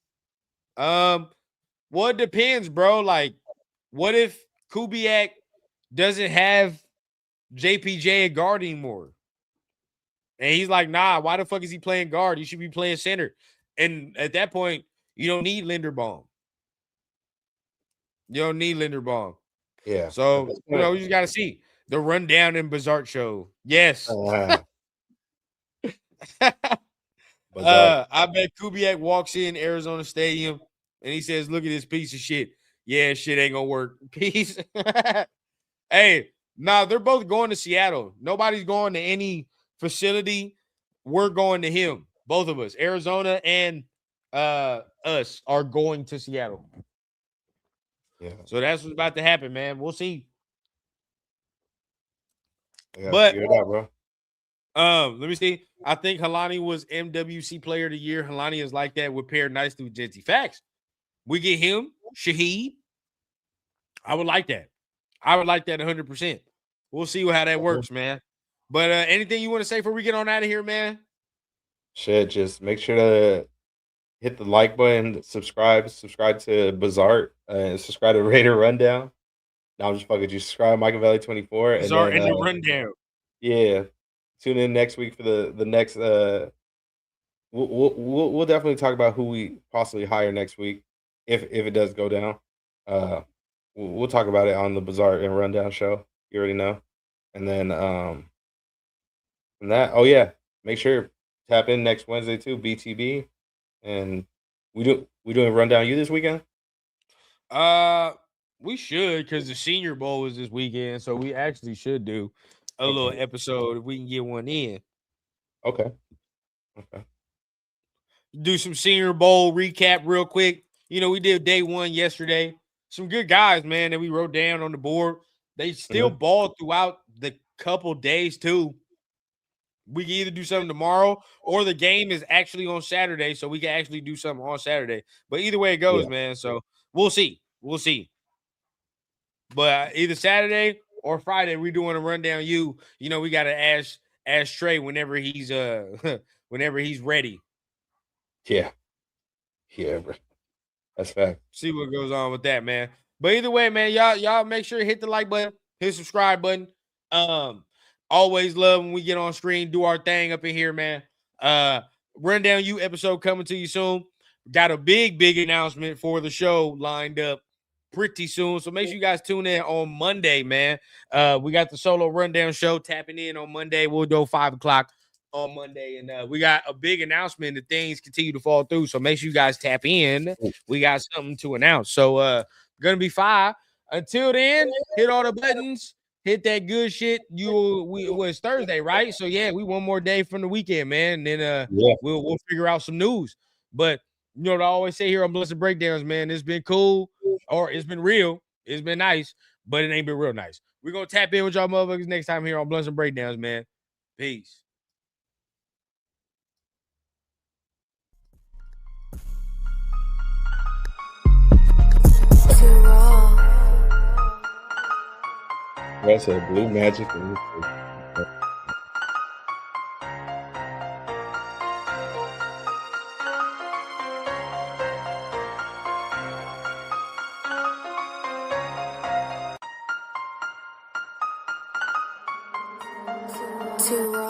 Well, it depends, bro. Like, what if Kubiak doesn't have JPJ at guard anymore? And he's like, nah, why the fuck is he playing guard? He should be playing center. And at that point, you don't need Linderbaum. You don't need Linderbaum. Yeah. At So, this point, you just got to see the rundown and Bizarre show. Yes. uh, bizarre. I bet Kubiak walks in Arizona Stadium and he says, look at this piece of shit. Yeah, shit ain't going to work. Peace. Hey, nah, they're both going to Seattle. Nobody's going to any facility. We're going to him. Both of us. Arizona and us are going to Seattle. Yeah. So that's what's about to happen, man. We'll see. I gotta But figure it out, bro. let me see. I think Helani was MWC Player of the Year. Helani is like that. Would pair nicely with Genty. Facts. We get him, Shaheed. I would like that. I would like that 100%. We'll see how that works, man. But anything you want to say before we get on out of here, man? Shit, just make sure to hit the like button, subscribe to Bizarre, and subscribe to Raider Rundown. Now I'm just fucking you. Subscribe to Michael Valley 24, and Bizarre then and the rundown. yeah, tune in next week for the next. We'll definitely talk about who we possibly hire next week if it does go down. Uh, we'll talk about it on the Bizarre and Rundown show. You already know, and then and that. Oh yeah, make sure tap in next Wednesday too. BTB, and we doing Rundown you this weekend. Uh, we should because the Senior Bowl is this weekend, so we actually should do a little Okay. episode if we can get one in. Okay. Okay. Do some Senior Bowl recap real quick. You know, we did day one yesterday. Some good guys, man, that we wrote down on the board. They still Mhm. balled throughout the couple days too. We can either do something tomorrow or the game is actually on Saturday, so we can actually do something on Saturday. But either way it goes, Yeah. man. So we'll see. We'll see. But either Saturday or Friday, we're doing a rundown. You know, we gotta ask Trey whenever he's whenever he's ready. Yeah. Yeah, bro. That's fact. See what goes on with that, man. But either way, man, y'all make sure to hit the like button, hit subscribe button. Always love when we get on screen, do our thing up in here, man. Rundown You episode coming to you soon. Got a big announcement for the show lined up pretty soon. So make sure you guys tune in on Monday, man. We got the solo rundown show tapping in on Monday. We'll do 5:00 on Monday, and we got a big announcement that things continue to fall through. So make sure you guys tap in. We got something to announce. So gonna be fire. Until then, hit all the buttons, hit that good shit. It was Thursday, right? So yeah, we one more day from the weekend, man. And then Yeah. we'll figure out some news. But you know what I always say here on Blessed Breakdowns, man. It's been cool, or it's been real, it's been nice, but it ain't been real nice. We're gonna tap in with y'all motherfuckers next time here on Blessed Breakdowns, man. Peace. Too raw. That's a blue magic. Too raw.